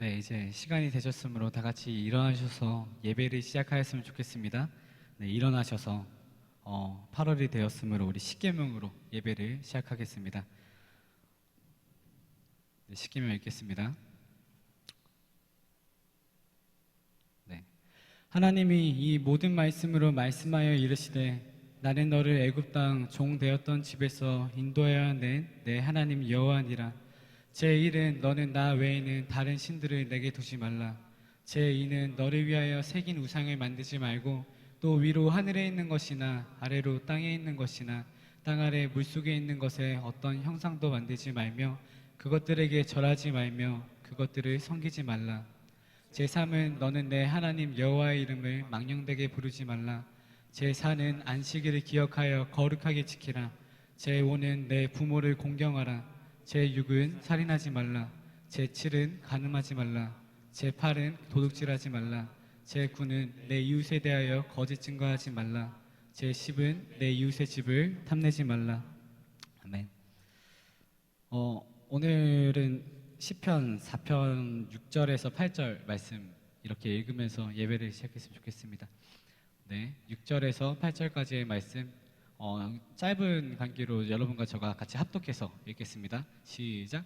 네, 이제 시간이 되셨으므로 다 같이 일어나셔서 예배를 시작하였으면 좋겠습니다. 네, 일어나셔서 8월이 되었으므로 우리 십계명으로 예배를 시작하겠습니다. 네, 십계명 읽겠습니다. 네, 하나님이 이 모든 말씀으로 말씀하여 이르시되 나는 너를 애굽 땅 종 되었던 집에서 인도하여 낸 내 하나님 여호와니라. 제1은 너는 나 외에는 다른 신들을 내게 두지 말라. 제2는 너를 위하여 새긴 우상을 만들지 말고 또 위로 하늘에 있는 것이나 아래로 땅에 있는 것이나 땅 아래 물속에 있는 것에 어떤 형상도 만들지 말며 그것들에게 절하지 말며 그것들을 섬기지 말라. 제3은 너는 내 하나님 여호와의 이름을 망령되게 부르지 말라. 제4는 안식일을 기억하여 거룩하게 지키라. 제5는 내 부모를 공경하라. 제6은 살인하지 말라. 제7은 간음하지 말라. 제8은 도둑질하지 말라. 제9는 내 이웃에 대하여 거짓 증거하지 말라. 제10은 내 이웃의 집을 탐내지 말라. 아멘. 오늘은 시편 4편 6절에서 8절 말씀 이렇게 읽으면서 예배를 시작했으면 좋겠습니다. 네, 6절에서 8절까지의 말씀 짧은 관계로 여러분과 저가 같이 합독해서 읽겠습니다. 시작.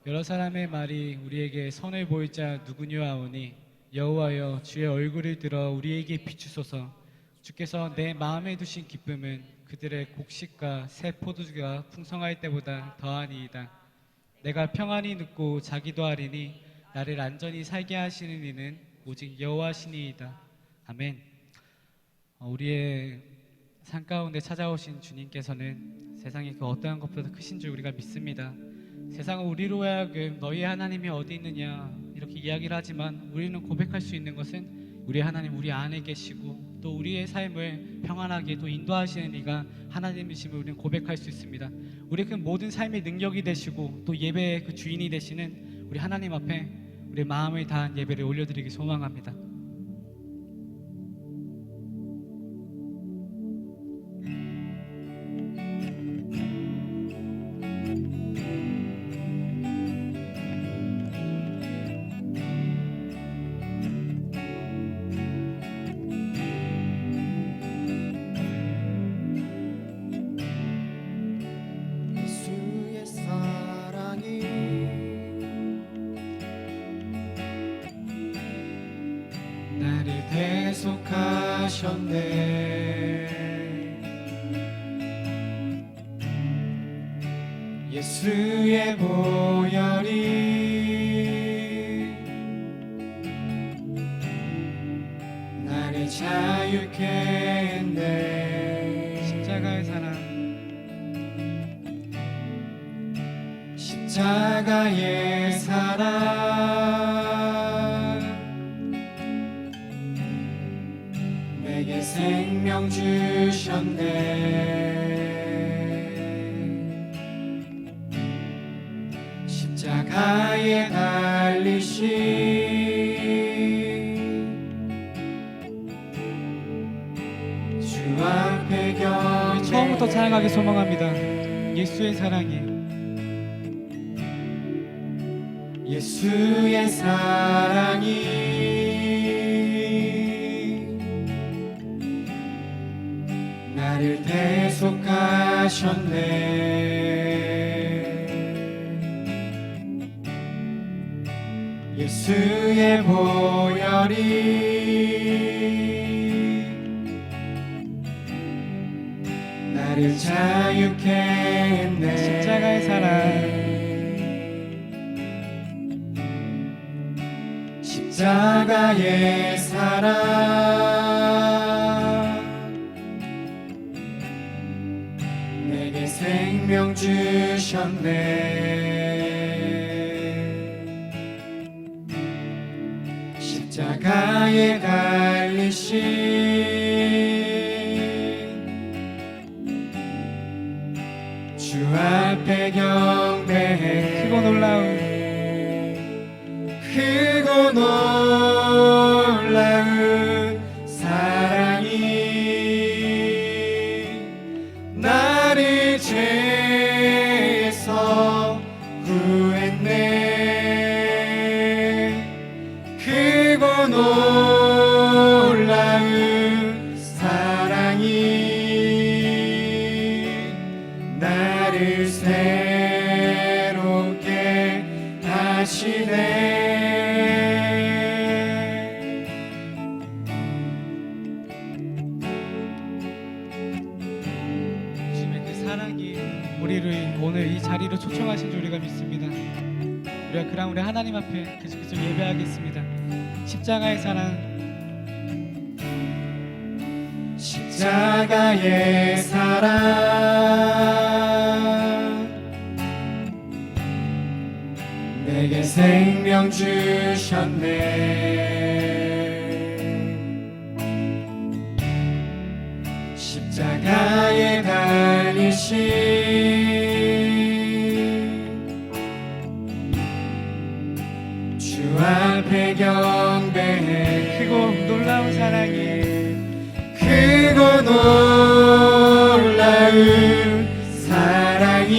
여러 사람의 말이 우리에게 선을 보일 자 누구냐 하오니 여호와여 주의 얼굴을 들어 우리에게 비추소서. 주께서 내 마음에 두신 기쁨은 그들의 곡식과 새 포도주가 풍성할 때보다 더하니이다. 내가 평안히 눕고 자기도 하리니 나를 안전히 살게 하시는 이는 오직 여호와시니이다. 아멘. 우리의 삶 가운데 찾아오신 주님께서는 세상의 그 어떠한 것보다 크신 줄 우리가 믿습니다. 세상은 우리로 하여금 너희 하나님이 어디 있느냐 이렇게 이야기를 하지만 우리는 고백할 수 있는 것은 우리 하나님 우리 안에 계시고 또 우리의 삶을 평안하게 또 인도하시는 이가 하나님이심을 우리는 고백할 수 있습니다. 우리 그 모든 삶의 능력이 되시고 또 예배의 그 주인이 되시는 우리 하나님 앞에 우리 마음을 다한 예배를 올려드리기 소망합니다. 대속하셨네. 예수의 보혈이 나를 자유케 했네. 십자가의 사랑, 십자가의 사랑 내게 생명 주셨네. 십자가에 달리신 주 앞에 경배. 처음부터 찬양하기 소망합니다. 예수의 사랑이, 예수의 사랑이 나를 대속하셨네. 예수의 보혈이 나를 자유케 했네. 십자가의 사랑, 십자가의 사랑 내게 생명 주셨네. 십자가에 달리신 주 앞에 경배해. 크고 놀라운 크고 놀라운 사랑이 나를 죄에서 구했네. 하나님 우리를 오늘 이 자리로 초청하신 줄 우리가 믿습니다. 우리가 그랑 우리 하나님 앞에 계속해서 예배하겠습니다. 십자가의 사랑, 십자가의 사랑 내게 생명 주셨네. 십자가에 달리신 주 앞에 경배해. 크고 놀라운 사랑이, 크고 놀라운 사랑이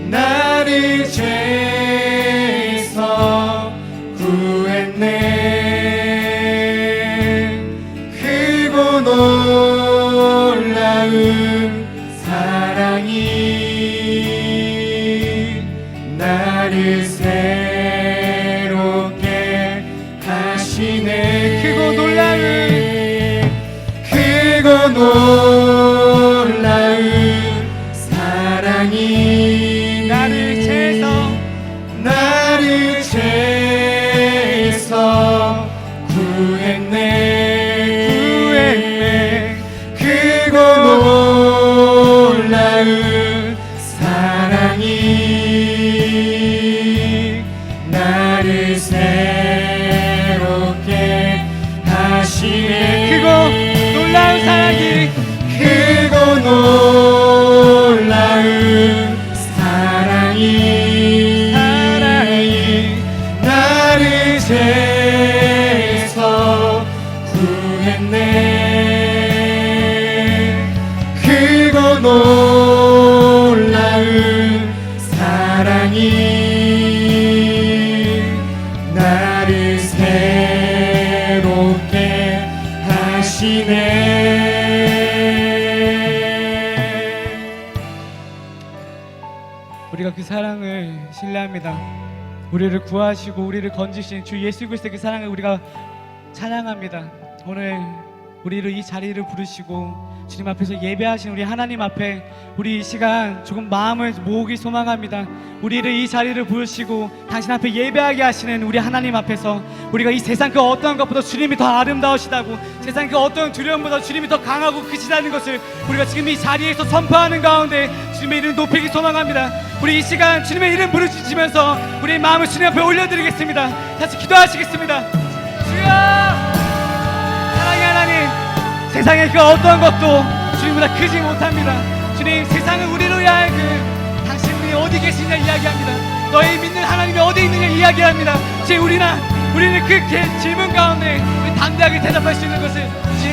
나를 죄에서 구했네. 크고 놀라운 사랑이 나를 새롭게 하시네. 크고 놀라운 사랑이 나를 죄에서 구했네. 크고 놀라운 사랑이 나를 새롭게 하시네. 크고 놀라운 사랑이, 크고 놀라운 사랑이 나를 죄에서 구했네. 크고 놀라운 사랑이 나를 새롭게 하시네. 우리가 그 사랑을 신뢰합니다. 우리를 구하시고 우리를 건지신 주 예수 그리스도의 그 사랑을 우리가 찬양합니다. 오늘 우리를 이 자리를 부르시고 주님 앞에서 예배하신 우리 하나님 앞에 우리 이 시간 조금 마음을 모으기 소망합니다. 우리를 이 자리를 부르시고 당신 앞에 예배하게 하시는 우리 하나님 앞에서 우리가 이 세상 그 어떠한 것보다 주님이 더 아름다우시다고, 세상 그 어떠한 두려움보다 주님이 더 강하고 크시다는 것을 우리가 지금 이 자리에서 선포하는 가운데 주님의 이름 높이기 소망합니다. 우리 이 시간 주님의 이름 부르짖으면서 우리의 마음을 주님 앞에 올려드리겠습니다. 다시 기도하시겠습니다. 주여, 사랑의 하나님, 세상의 그 어떠한 것도 주님보다 크지 못합니다. 주님, 세상은 우리로 하여금 당신이 어디 계시냐 이야기합니다. 너희 믿는 하나님이 어디 있느냐 이야기합니다. 우리는 그 질문 가운데 우리 당대하게 대답할 수 있는 것을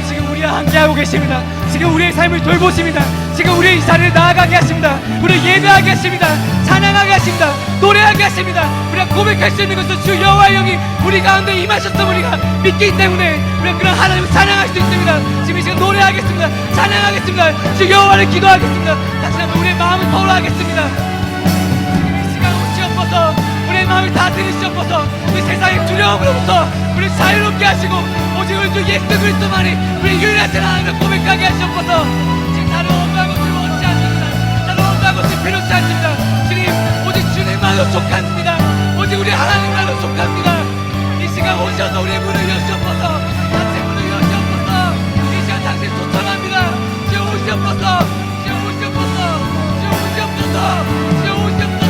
지금 우리와 함께하고 계십니다. 지금 우리의 삶을 돌보십니다. 지금 우리의 이 자리를 나아가게 하십니다. 우리를 예배하게 하십니다. 찬양하게 하십니다. 노래하게 하십니다. 우리가 고백할 수 있는 것은 주 여호와의 영이 우리 가운데 임하셨던 우리가 믿기 때문에 우리가 그런 하나님을 찬양할 수 있습니다. 지금 이 시간 노래하겠습니다. 찬양하겠습니다. 주 여호와를 기도하겠습니다. 다시 한번 우리의 마음을 토로하겠습니다. 이 시간 오시옵소서. 우리의 마음을 다스리시옵소서. 이 세상의 두려움으로부터 우리를 자유롭게 하시고 오직 우리 주 예수 그리스도만이 우리 유일하신 하나님을 고백하게 하시옵소서. 지금 다른 어떠한 것을 원치 않습니다. 다른 어떠한 것을 필요치 않습니다. 주님, 오직 주님만으로 족합니다. 오직 우리 하나님만으로 족합니다. 이 시간 오셔서 우리의 문을 여시옵소서. 당신 문을 여시옵소서. 이 시간 당신 초청합니다. 주여 오시옵소서. 주여 오시옵소서. 주여 오시옵소서. 주여 오시옵소서.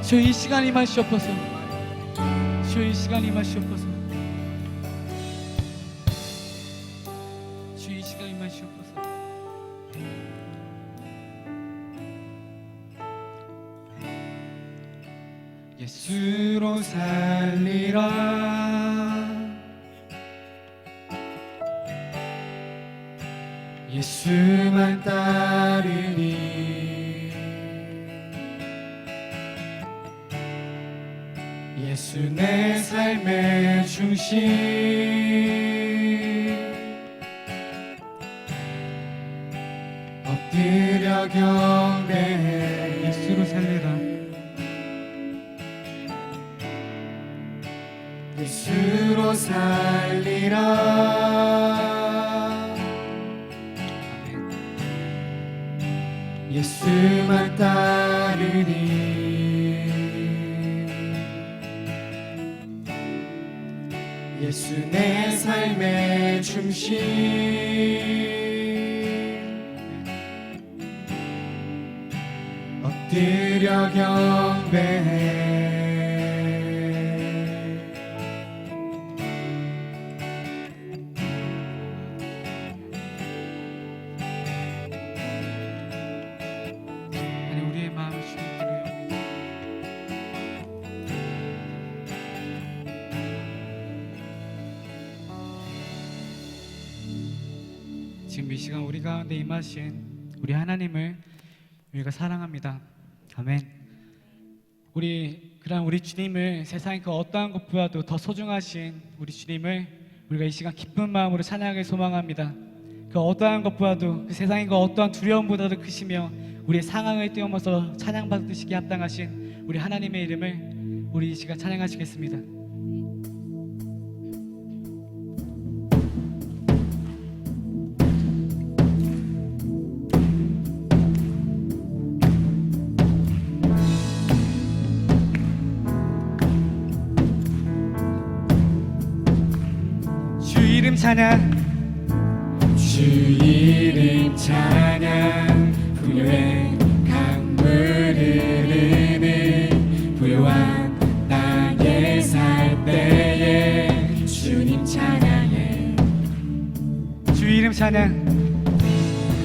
주여 이 시간 임하시옵소서. 주여 이 시간 임하시옵소서. 주여 이 시간 임하시옵소서. 예수로 살리라. 예수만 따르니 예수 내 삶의 중심. 엎드려 경배해 예수로 살리라. 예수로 살리라 아멘. 예수만 따르니 예수 내 삶의 중심 엎드려 경배해 아니 우리의 마음을 주님께 드립니다. 지금 이 시간 우리 가운데 임하신 우리 하나님을 우리가 사랑합니다. 아멘. 우리 주님을 세상의 그 어떠한 것보다도 더 소중하신 우리 주님을 우리가 이 시간 기쁜 마음으로 찬양하길 소망합니다. 그 어떠한 것보다도 그 세상의 그 어떠한 두려움보다도 크시며 우리의 상황을 뛰어넘어서 찬양받으시기에 합당하신 우리 하나님의 이름을 우리 이 시간 찬양하시겠습니다. 주 이름 찬양, 주 이름 찬양 풍요의 강물 흐르는 부요한 땅에 살 때에 주님 찬양해 주 이름 찬양,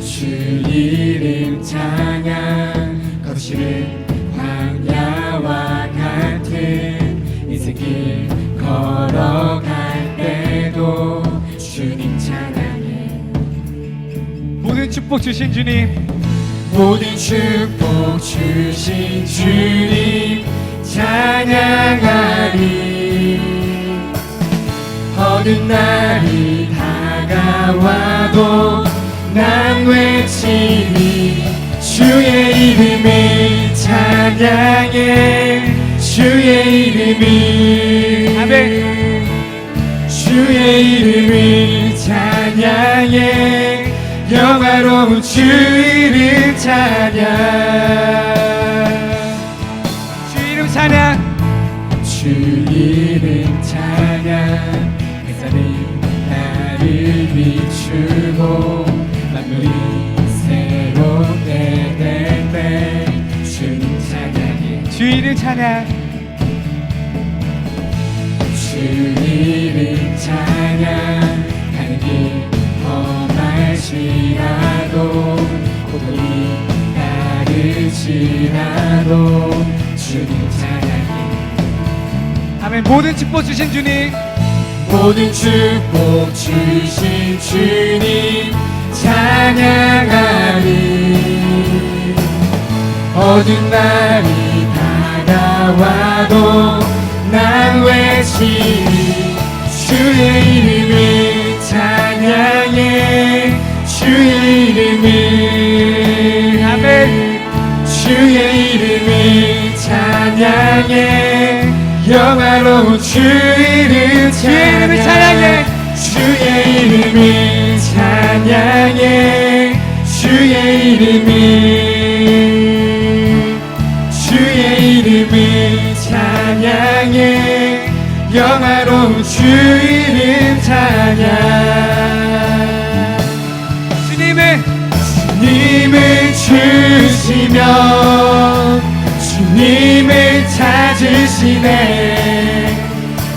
주 이름 찬양 거칠은 광야와 같은 인생길 걸어갈 때도 주님 찬양해 모든 축복 주신 주님, 모든 축복 주신 주님 찬양하리 어두운 날이 다가와도 난 외치리 주의 이름을 찬양해 주의 이름을 아멘. 주의 이름을 찬양해 영화로운 주 이름 찬양 주 이름 찬양, 주 이름 찬양 햇살이 나를 비추고 만물이 새롭게 될 때 주님 찬양해 주 이름 찬양, 주 이름 찬양 가는 길 험할지라도 고통이 따를지라도 주님 찬양해 아멘. 모든 축복 주신 주님, 모든 축복 주신 주님 찬양하리 어두운 날이 다가와도 난 외치리 주의 이름을 찬양해 주의 이름을 아멘. 주의 이름을 찬양해 영화로운 주 이름 찬양해 주의 이름을 찬양해 주의 이름을 찬양해 영화로운 주 이름 찬양 주님을 주시면 주님을 찾으시네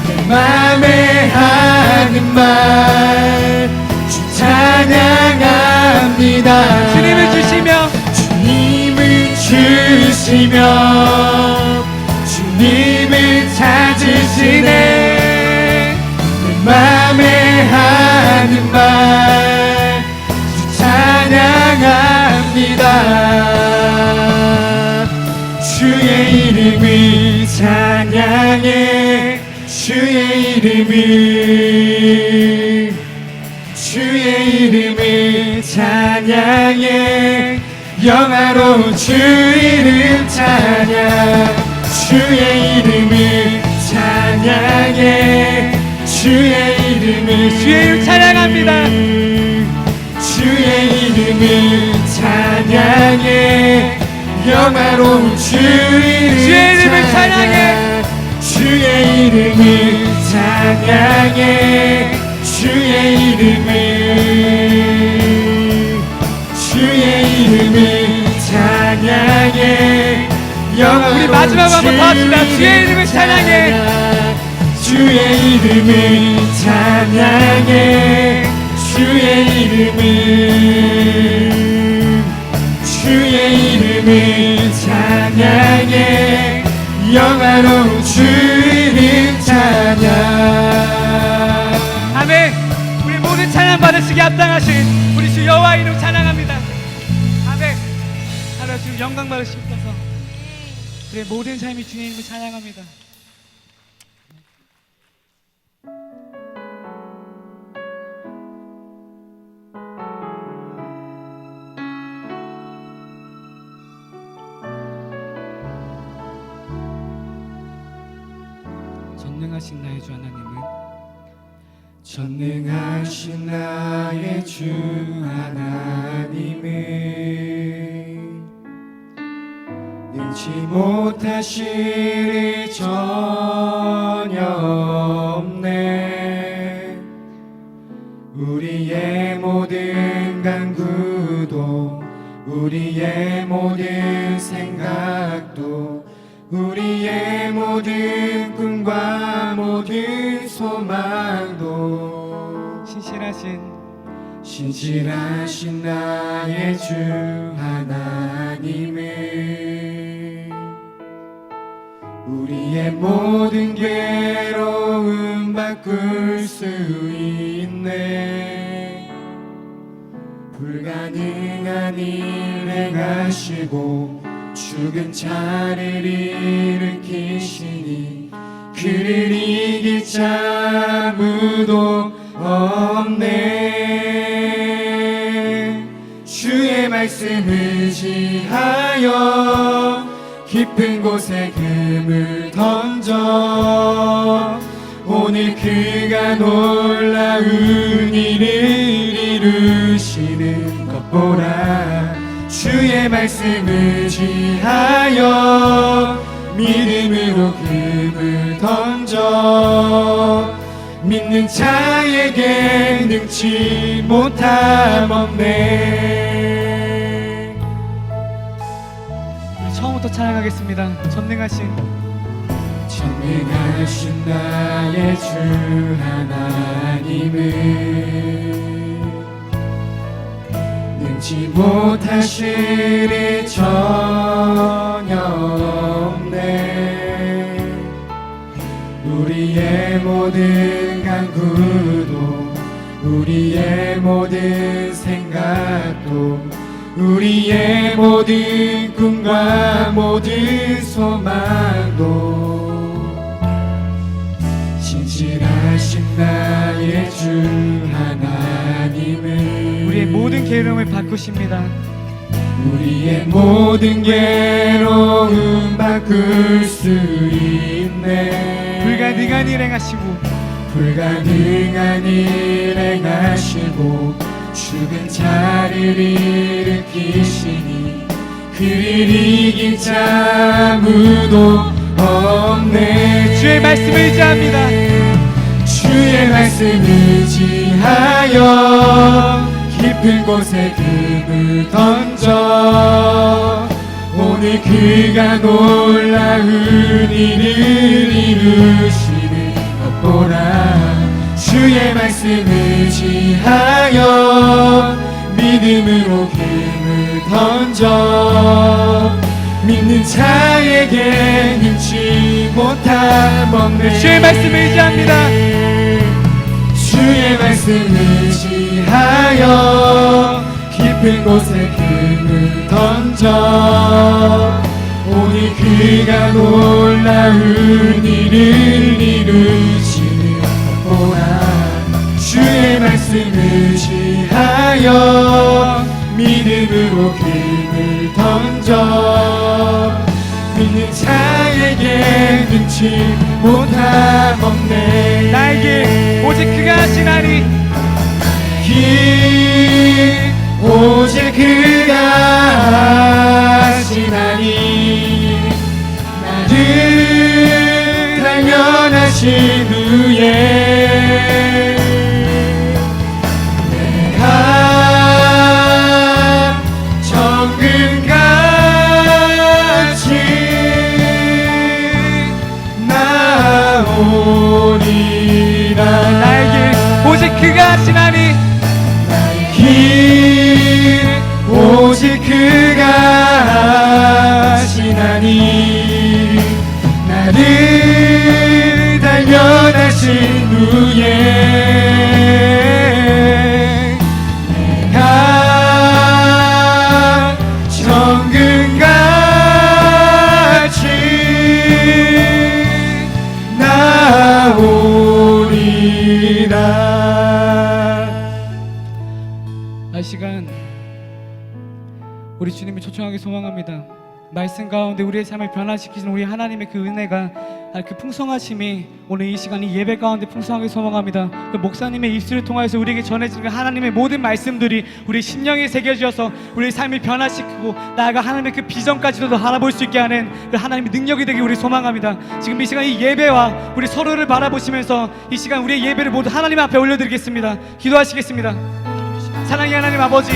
내 맘에 하는 말 주 찬양합니다 주님을 주시며 주님을 주시면 주님을 찾으시네 내 맘에 하는 말 주 찬양합니다 주의 이름을 찬양해 주의 이름을 찬양해 영화로운 주 이름 찬양 주의 이름을 찬양해 주의 이름을 주의 이름 찬양합니다. 주의 이름을 찬양해 영화로운 주 이름을 찬양해 주의 이름을 찬양해 주의 이름을 찬양해 우리 마지막 한번 더 합시다. 주의 이름을 찬양해 주의 이름을 찬양해 주의 이름을 찬양해 영화로운 주 이름 찬양. 아멘. 우리 모든 찬양 받으시기 합당하신 우리 주 여호와 이름 찬양합니다. 아멘. 하나님 주 영광 받으시옵소서. 우리의 모든 삶이 주의 이름을 찬양합니다. 전능하신 나의 주 하나님은 전능하신 나의 주 하나님은 능치 못하실 일 전혀 없네. 우리의 모든 간구도 우리의 모든 생각도 우리의 모든 꿈과 모든 소망도 신실하신 나의 주 하나님은 우리의 모든 괴로움 바꿀 수 있네. 불가능한 일 행하시고 죽은 자를 일으키시니 그를 이길 자 아무도 없네. 주의 말씀을 의지하여 깊은 곳에 금을 던져 오늘 그가 놀라운 일을 이루시는 것 보라. 주의 말씀을 의지하여 믿음으로 금을 던져 믿는 자에게 능치 못함 없네. 처음부터 찬양하겠습니다. 전능하신 나의 주 하나님은 능치 못하실 일 전혀 없네. 우리의 모든 간구도 우리의 모든 생각도 우리의 모든 꿈과 모든 소망도 신실하신 나의 주 하나님은 우리의 모든 괴로움을 바꾸십니다. 우리의 모든 괴로움 바꿀 수 있네. 불가능한 일 행하시고 죽은 자를 일으키시니 그를 이길 자 아무도 없네. 주의 말씀을 의지합니다. 주의 말씀을 의지하여 깊은 곳에 금을 던져 오늘 그가 놀라운 일을 이루시는 것 보라. 주의 말씀을 의지하여 믿음으로 금을 던져 믿는 자에게 능치 못함 없네. 주의 말씀을 의지합니다. 주의 말씀을 의지하여 깊은 곳에 금을 던져 오늘 그가 놀라운 일을 이루시는 것 보라. 주의 말씀을 의지하여 믿음으로 금을 끊지 못함없네. 나에게 오직 그가 하시나니 오직 그가 하시나니 나를 단련하신 후에 내가 정금같이 나오리라. 나에게 오직 그가 하시나니 오직 그가 하시나니 나를 단련하신 후에 내가 정금같이 나오리라. 이 시간 우리 주님을 초청하게 소망합니다. 말씀 가운데 우리의 삶을 변화시키시는 우리 하나님의 그 은혜가 그 풍성하심이 오늘 이 시간 이 예배 가운데 풍성하게 소망합니다. 그 목사님의 입술을 통하여서 우리에게 전해지는 그 하나님의 모든 말씀들이 우리 심령에 새겨져서 우리의 삶을 변화시키고 나아가 하나님의 그 비전까지도 더 알아볼 수 있게 하는 그 하나님의 능력이 되길 우리 소망합니다. 지금 이 시간 이 예배와 우리 서로를 바라보시면서 이 시간 우리의 예배를 모두 하나님 앞에 올려드리겠습니다. 기도하시겠습니다. 사랑의 하나님 아버지,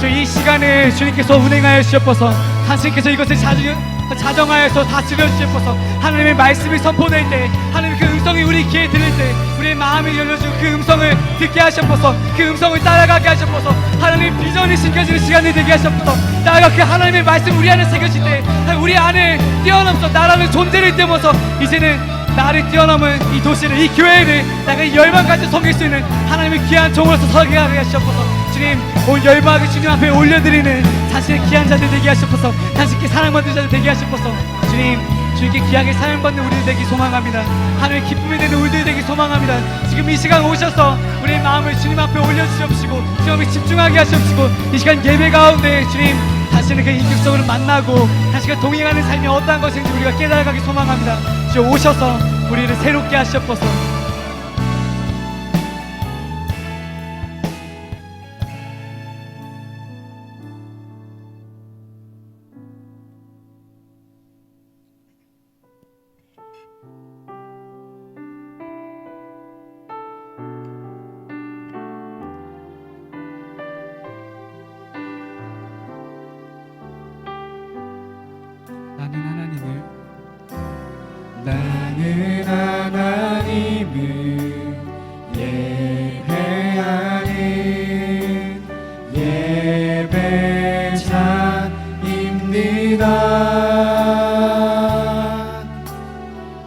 이 시간을 주님께서 운행하여 주시옵소서. 당신께서 이것을 자정하여서 다스려 주시옵소서. 하나님의 말씀이 선포될 때, 하나님의 그 음성이 우리 귀에 들릴 때 우리의 마음이 열려주고 그 음성을 듣게 하시옵소서. 그 음성을 따라가게 하시옵소서. 하나님의 비전이 심겨지는 시간이 되게 하시옵소서. 나아가 그 하나님의 말씀 우리 안에 새겨질 때 우리 안에 뛰어넘어서 나라는 존재를 뛰어넘어서 이제는 나를 뛰어넘은 이 도시를, 이 교회를 내가 이 열방까지 섬길 수 있는 하나님의 귀한 종으로서 서게 하게 하시옵소서. 주님, 오늘 열방하게 주님 앞에 올려드리는 당신의 귀한 자들 되게 하시옵소서. 당신께 사랑받는 자들 되게 하시옵소서. 주님, 주님께 귀하게 사랑받는 우리들 되기 소망합니다. 하늘의 기쁨이 되는 우리들 되기 소망합니다. 지금 이 시간 오셔서 우리의 마음을 주님 앞에 올려주시옵시고 주님 앞에 집중하게 하시옵시고 이 시간 예배 가운데 주님 당신을 그 인격적으로 만나고 당신과 동행하는 삶이 어떠한 것인지 우리가 깨달아가기 소망합니다. 주여 오셔서 우리를 새롭게 하시옵소서. 나는 하나님을 예배하는 예배자입니다.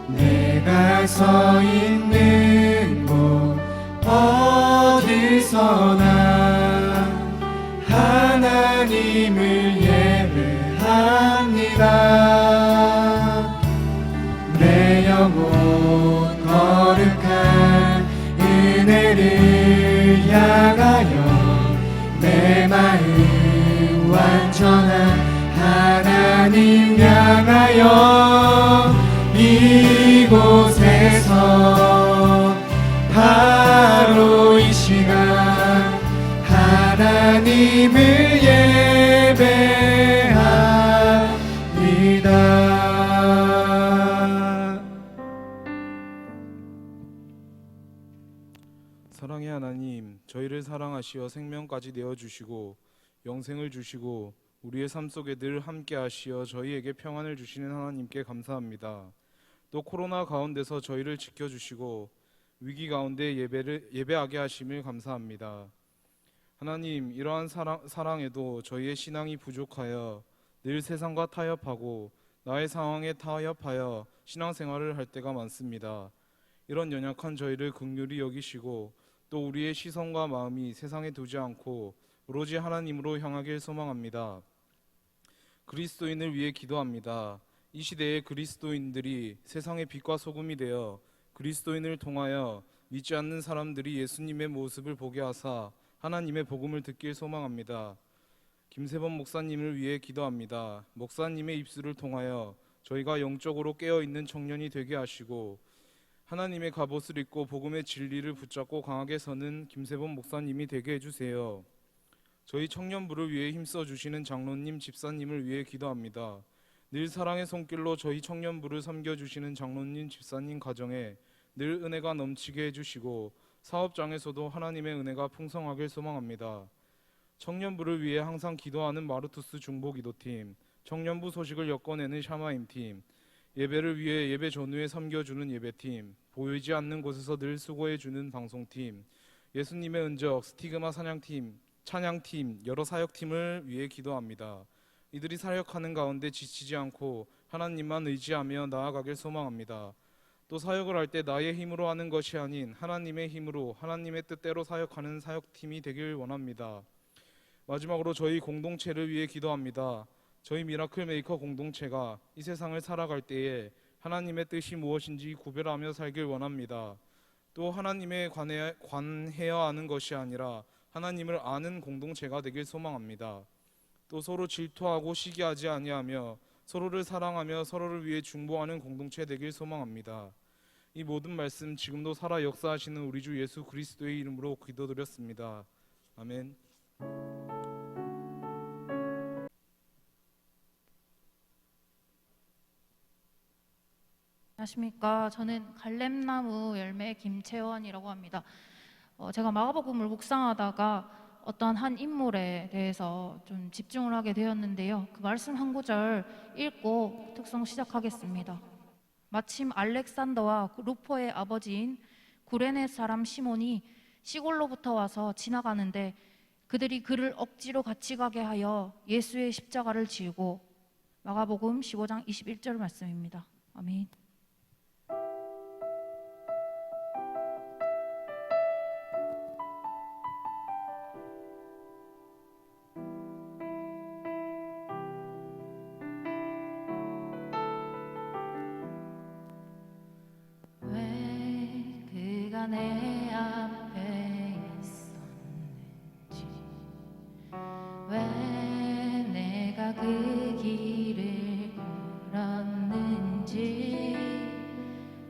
내가 서 있는 곳 어디서나 하나님을 예배합니다. 내 영혼 거룩한 은혜를 향하여 내 마음 완전한 하나님 향하여 이곳에서 바로 이 시간 하나님을 예배합니다. 사랑의 하나님, 저희를 사랑하시어 생명까지 내어주시고 영생을 주시고 우리의 삶 속에 늘 함께 하시어 저희에게 평안을 주시는 하나님께 감사합니다. 또 코로나 가운데서 저희를 지켜주시고 위기 가운데 예배하게 하심을 감사합니다. 하나님, 이러한 사랑에도 저희의 신앙이 부족하여 늘 세상과 타협하고 나의 상황에 타협하여 신앙생활을 할 때가 많습니다. 이런 연약한 저희를 긍휼히 여기시고 또 우리의 시선과 마음이 세상에 두지 않고 오로지 하나님으로 향하길 소망합니다. 그리스도인을 위해 기도합니다. 이 시대의 그리스도인들이 세상의 빛과 소금이 되어 그리스도인을 통하여 믿지 않는 사람들이 예수님의 모습을 보게 하사 하나님의 복음을 듣길 소망합니다. 김세범 목사님을 위해 기도합니다. 목사님의 입술을 통하여 저희가 영적으로 깨어 있는 청년이 되게 하시고 하나님의 갑옷을 입고 복음의 진리를 붙잡고 강하게 서는 김세범 목사님이 되게 해주세요. 저희 청년부를 위해 힘써 주시는 장로님, 집사님을 위해 기도합니다. 늘 사랑의 손길로 저희 청년부를 섬겨주시는 장로님, 집사님 가정에 늘 은혜가 넘치게 해주시고 사업장에서도 하나님의 은혜가 풍성하길 소망합니다. 청년부를 위해 항상 기도하는 마르투스 중보기도팀, 청년부 소식을 엮어내는 샤마임팀, 예배를 위해 예배 전후에 섬겨주는 예배팀, 보이지 않는 곳에서 늘 수고해주는 방송팀, 예수님의 은적, 스티그마 사냥팀, 찬양팀, 여러 사역팀을 위해 기도합니다. 이들이 사역하는 가운데 지치지 않고 하나님만 의지하며 나아가길 소망합니다. 또 사역을 할 때 나의 힘으로 하는 것이 아닌 하나님의 힘으로 하나님의 뜻대로 사역하는 사역팀이 되길 원합니다. 마지막으로 저희 공동체를 위해 기도합니다. 저희 미라클 메이커 공동체가 이 세상을 살아갈 때에 하나님의 뜻이 무엇인지 구별하며 살길 원합니다. 또 하나님에 관해야 하는 것이 아니라 하나님을 아는 공동체가 되길 소망합니다. 또 서로 질투하고 시기하지 아니하며 서로를 사랑하며 서로를 위해 중보하는 공동체 되길 소망합니다. 이 모든 말씀 지금도 살아 역사하시는 우리 주 예수 그리스도의 이름으로 기도드렸습니다. 아멘. 안녕하십니까. 저는 갈렙나무 열매 김채원이라고 합니다. 제가 마가복음을 묵상하다가 어떤 한 인물에 대해서 좀 집중을 하게 되었는데요. 그 말씀 한 구절 읽고 특성 시작하겠습니다. 마침 알렉산더와 루포의 아버지인 구레네 사람 시몬이 시골로부터 와서 지나가는데 그들이 그를 억지로 같이 가게 하여 예수의 십자가를 지우고. 마가복음 15장 21절 말씀입니다. 아멘. 왜 그가 내 앞에 있었는지, 왜 내가 그 길을 걸었는지,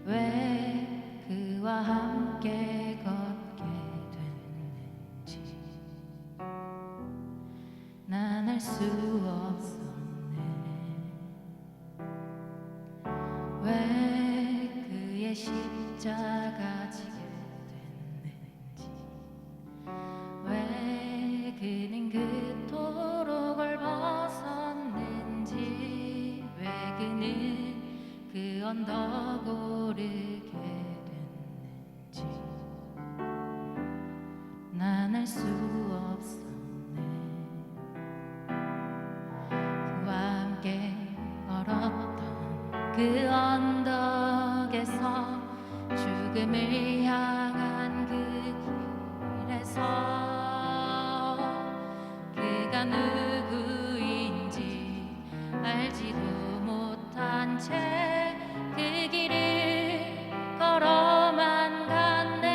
왜 그와 함께 걷게 됐는지 난 알 수 없었네. 왜 그의 십자가 지게 됐는지, 왜 그는 그토록 벗었는지, 왜 그는 그 언덕 오르게 됐는지 난 알 수 없었네. 그와 함께 걸었던 그 언덕에서 죽음을 향한 그 길에서 그가 누구인지 알지도 못한 채 그 길을 걸어만 갔네.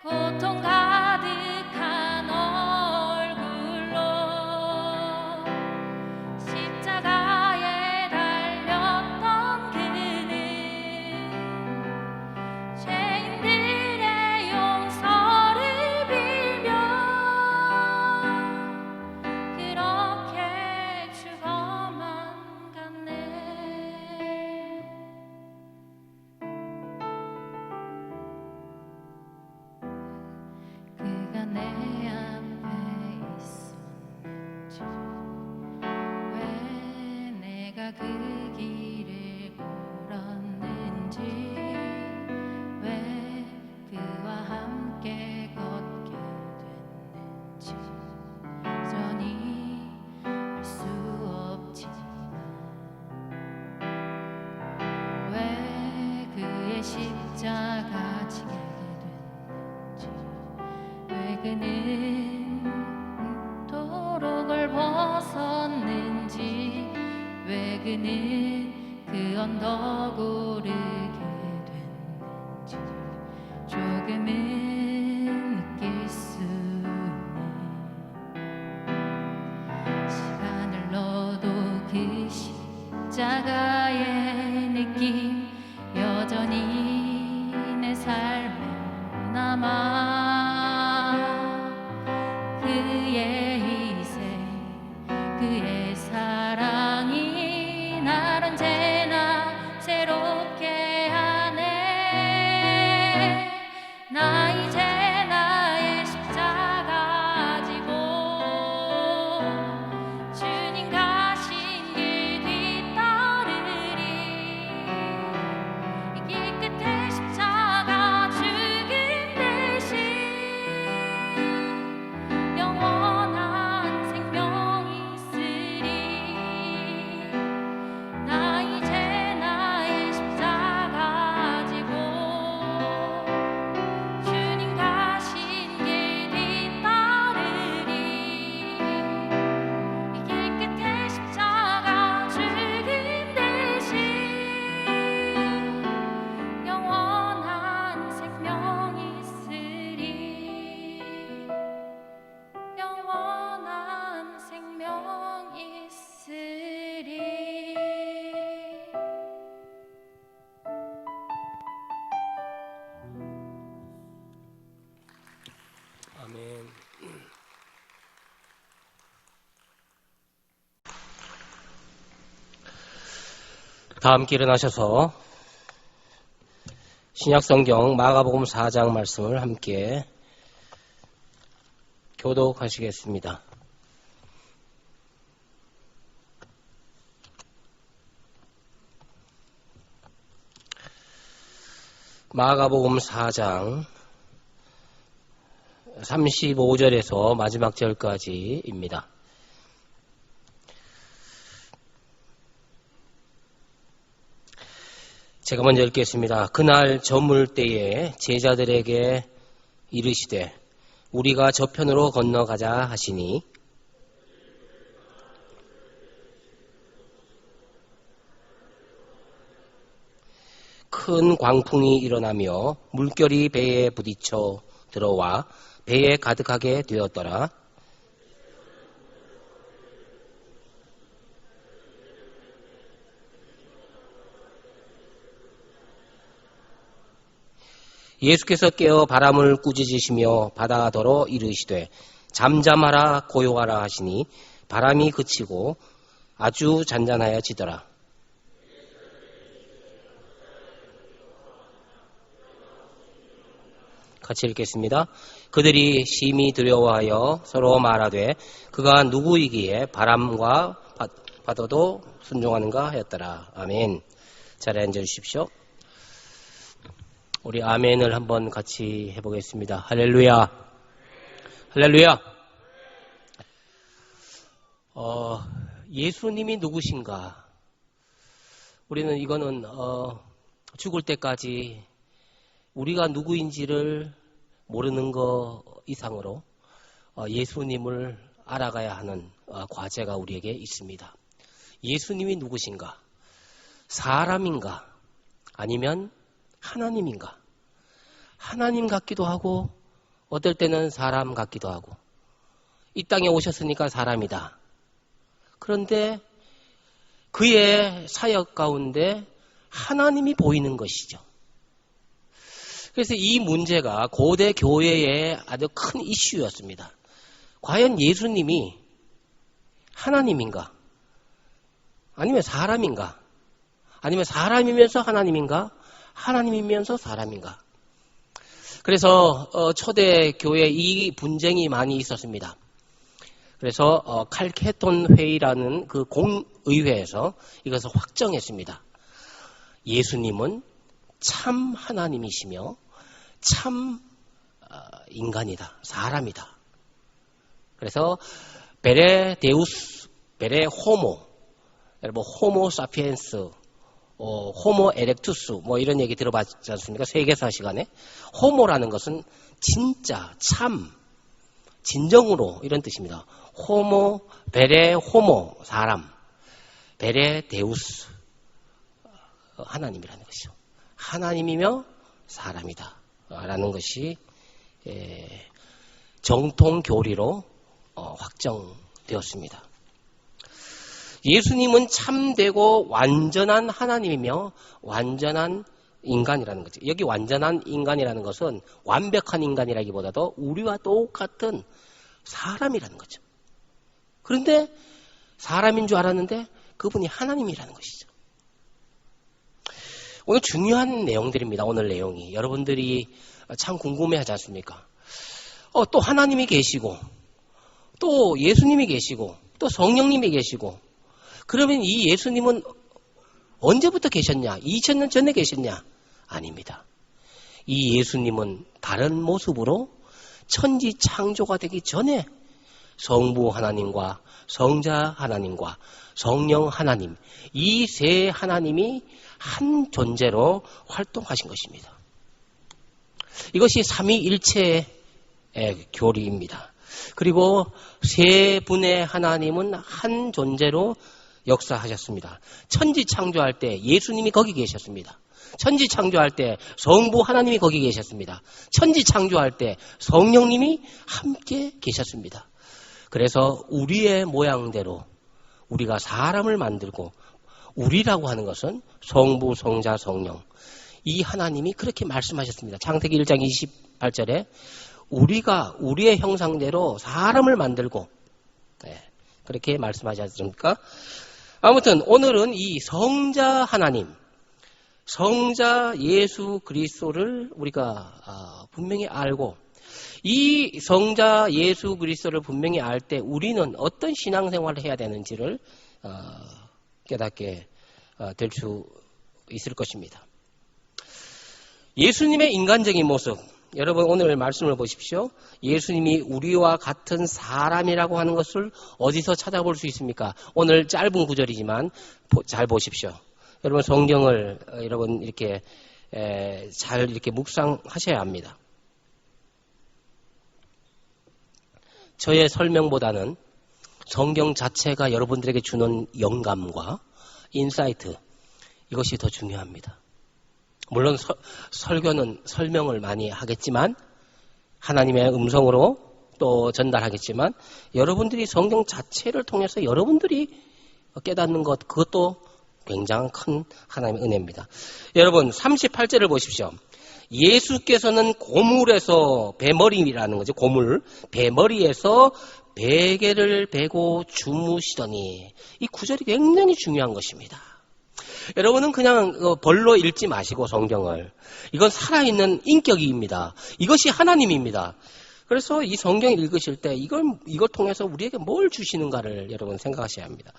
고통 가득한 얼굴로 십자가에 달렸던 그는 죄인들의 용서를 빌며 그렇게 죽어만 갔네. 그가 내 앞에 있었는지, 왜 내가 그 길을 걸었는지, 왜 그와 함께 걷게 됐는지 여전히 알 수 없지만, 왜 그의 십자가 지게 됐는지, 왜 그는 도록을 벗었는지, 왜 그는 그 언덕 오르게 됐는지 조금은 느낄 수 있네. 시간을 넣어도 그 십자가의 느낌 여전히 내 삶에 남아. 그의 희생, 그의 사랑이 날 언제나 새롭게 하네. 나 이제 나의 십자가 지고 주님 가신 길 뒤따르리. 이 길 끝에 십자가 죽음 대신 영원한 생명이 있으리. 나 이제 나의 십자가 지고 주님 가신 길 뒤따르리. 이 길 끝에 십자가 죽음 대신 영원한 생명이 있으리. 영원한 생명이 있으리. 아멘. 다 함께 일어나셔서 신약성경 마가복음 4장 말씀을 함께 교독하시겠습니다. 마가복음 4장 35절에서 마지막 절까지입니다. 제가 먼저 읽겠습니다. 그날 저물 때에 제자들에게 이르시되 우리가 저편으로 건너가자 하시니 큰 광풍이 일어나며 물결이 배에 부딪혀 들어와 배에 가득하게 되었더라. 예수께서 깨어 바람을 꾸짖으시며 바다더러 이르시되 잠잠하라 고요하라 하시니 바람이 그치고 아주 잔잔하여지더라. 같이 읽겠습니다. 그들이 심히 두려워하여 서로 말하되 그가 누구이기에 바람과 바다도 순종하는가 하였더라. 아멘. 자리에 앉아주십시오. 우리 아멘을 한번 같이 해보겠습니다. 할렐루야. 할렐루야. 예수님이 누구신가? 우리는 이거는 죽을 때까지 우리가 누구인지를 모르는 것 이상으로 예수님을 알아가야 하는 과제가 우리에게 있습니다. 예수님이 누구신가? 사람인가? 아니면 하나님인가? 하나님 같기도 하고 어떨 때는 사람 같기도 하고 이 땅에 오셨으니까 사람이다. 그런데 그의 사역 가운데 하나님이 보이는 것이죠. 그래서 이 문제가 고대 교회의 아주 큰 이슈였습니다. 과연 예수님이 하나님인가? 아니면 사람인가? 아니면 사람이면서 하나님인가? 하나님이면서 사람인가? 그래서 초대 교회에 이 분쟁이 많이 있었습니다. 그래서 칼케톤 회의라는 그 공의회에서 이것을 확정했습니다. 예수님은 참 하나님이시며 참 인간이다. 사람이다. 그래서 베레 데우스, 베레 호모, 여러분 호모 사피엔스, 호모 에렉투스 뭐 이런 얘기 들어봤지 않습니까? 세계사 시간에 호모라는 것은 진짜, 참, 진정으로 이런 뜻입니다. 호모, 베레 호모, 사람, 베레 데우스, 하나님이라는 것이죠. 하나님이며 사람이다 라는 것이 정통 교리로 확정되었습니다. 예수님은 참되고 완전한 하나님이며 완전한 인간이라는 거죠. 여기 완전한 인간이라는 것은 완벽한 인간이라기보다도 우리와 똑같은 사람이라는 거죠. 그런데 사람인 줄 알았는데 그분이 하나님이라는 것이죠. 오늘 중요한 내용들입니다. 오늘 내용이. 여러분들이 참 궁금해하지 않습니까? 또 하나님이 계시고 또 예수님이 계시고 또 성령님이 계시고 그러면 이 예수님은 언제부터 계셨냐? 2000년 전에 계셨냐? 아닙니다. 이 예수님은 다른 모습으로 천지 창조가 되기 전에 성부 하나님과 성자 하나님과 성령 하나님 이 세 하나님이 한 존재로 활동하신 것입니다. 이것이 삼위일체의 교리입니다. 그리고 세 분의 하나님은 한 존재로 역사하셨습니다. 천지 창조할 때 예수님이 거기 계셨습니다. 천지 창조할 때 성부 하나님이 거기 계셨습니다. 천지 창조할 때 성령님이 함께 계셨습니다. 그래서 우리의 모양대로 우리가 사람을 만들고 우리라고 하는 것은 성부, 성자, 성령 이 하나님이 그렇게 말씀하셨습니다. 창세기 1장 28절에 우리가 우리의 형상대로 사람을 만들고 그렇게 말씀하지 않습니까? 아무튼 오늘은 이 성자 하나님, 성자 예수 그리스도를 우리가 분명히 알고 이 성자 예수 그리스도를 분명히 알 때 우리는 어떤 신앙생활을 해야 되는지를 깨닫게 될 수 있을 것입니다. 예수님의 인간적인 모습, 여러분 오늘 말씀을 보십시오. 예수님이 우리와 같은 사람이라고 하는 것을 어디서 찾아볼 수 있습니까? 오늘 짧은 구절이지만 잘 보십시오. 여러분 성경을 여러분 이렇게 잘 이렇게 묵상하셔야 합니다. 저의 설명보다는 성경 자체가 여러분들에게 주는 영감과 인사이트 이것이 더 중요합니다. 물론 설교는 설명을 많이 하겠지만 하나님의 음성으로 또 전달하겠지만 여러분들이 성경 자체를 통해서 여러분들이 깨닫는 것 그것도 굉장히 큰 하나님의 은혜입니다. 여러분 38절을 보십시오. 예수께서는 고물에서 배머리라는 거죠. 고물 배머리에서 베개를 베고 주무시더니 이 구절이 굉장히 중요한 것입니다. 여러분은 그냥 벌로 읽지 마시고 성경을 이건 살아있는 인격입니다. 이것이 하나님입니다. 그래서 이 성경 읽으실 때 이걸 통해서 우리에게 뭘 주시는가를 여러분 생각하셔야 합니다.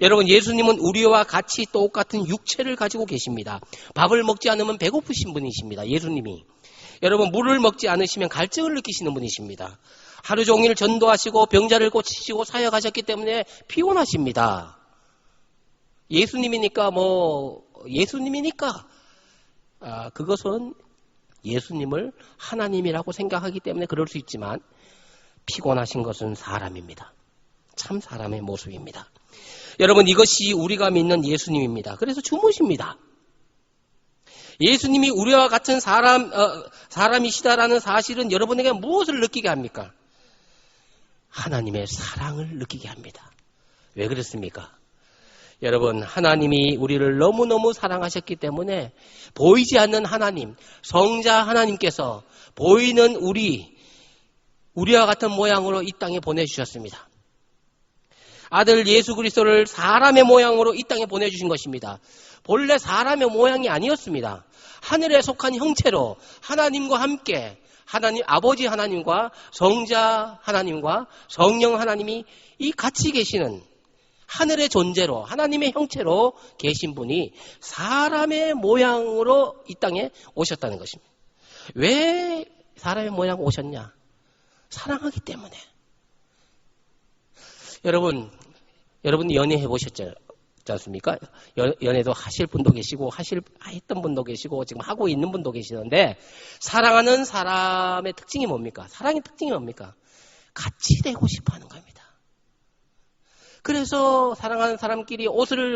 여러분 예수님은 우리와 같이 똑같은 육체를 가지고 계십니다. 밥을 먹지 않으면 배고프신 분이십니다. 예수님이. 여러분 물을 먹지 않으시면 갈증을 느끼시는 분이십니다. 하루 종일 전도하시고 병자를 고치시고 사역하셨기 때문에 피곤하십니다. 예수님이니까 그것은 예수님을 하나님이라고 생각하기 때문에 그럴 수 있지만 피곤하신 것은 사람입니다. 참 사람의 모습입니다. 여러분 이것이 우리가 믿는 예수님입니다. 그래서 주무십니다. 예수님이 우리와 같은 사람이시다라는 사실은 여러분에게 무엇을 느끼게 합니까? 하나님의 사랑을 느끼게 합니다. 왜 그렇습니까? 여러분 하나님이 우리를 너무너무 사랑하셨기 때문에 보이지 않는 하나님, 성자 하나님께서 보이는 우리와 같은 모양으로 이 땅에 보내주셨습니다. 아들 예수 그리스도를 사람의 모양으로 이 땅에 보내주신 것입니다. 본래 사람의 모양이 아니었습니다. 하늘에 속한 형체로 하나님과 함께 하나님 아버지 하나님과 성자 하나님과 성령 하나님이 이 같이 계시는 하늘의 존재로 하나님의 형체로 계신 분이 사람의 모양으로 이 땅에 오셨다는 것입니다. 왜 사람의 모양으로 오셨냐? 사랑하기 때문에. 여러분 연애해 보셨지 않습니까? 연애도 하실 분도 계시고 했던 분도 계시고 지금 하고 있는 분도 계시는데 사랑하는 사람의 특징이 뭡니까? 사랑의 특징이 뭡니까? 같이 되고 싶어 하는 겁니다. 그래서 사랑하는 사람끼리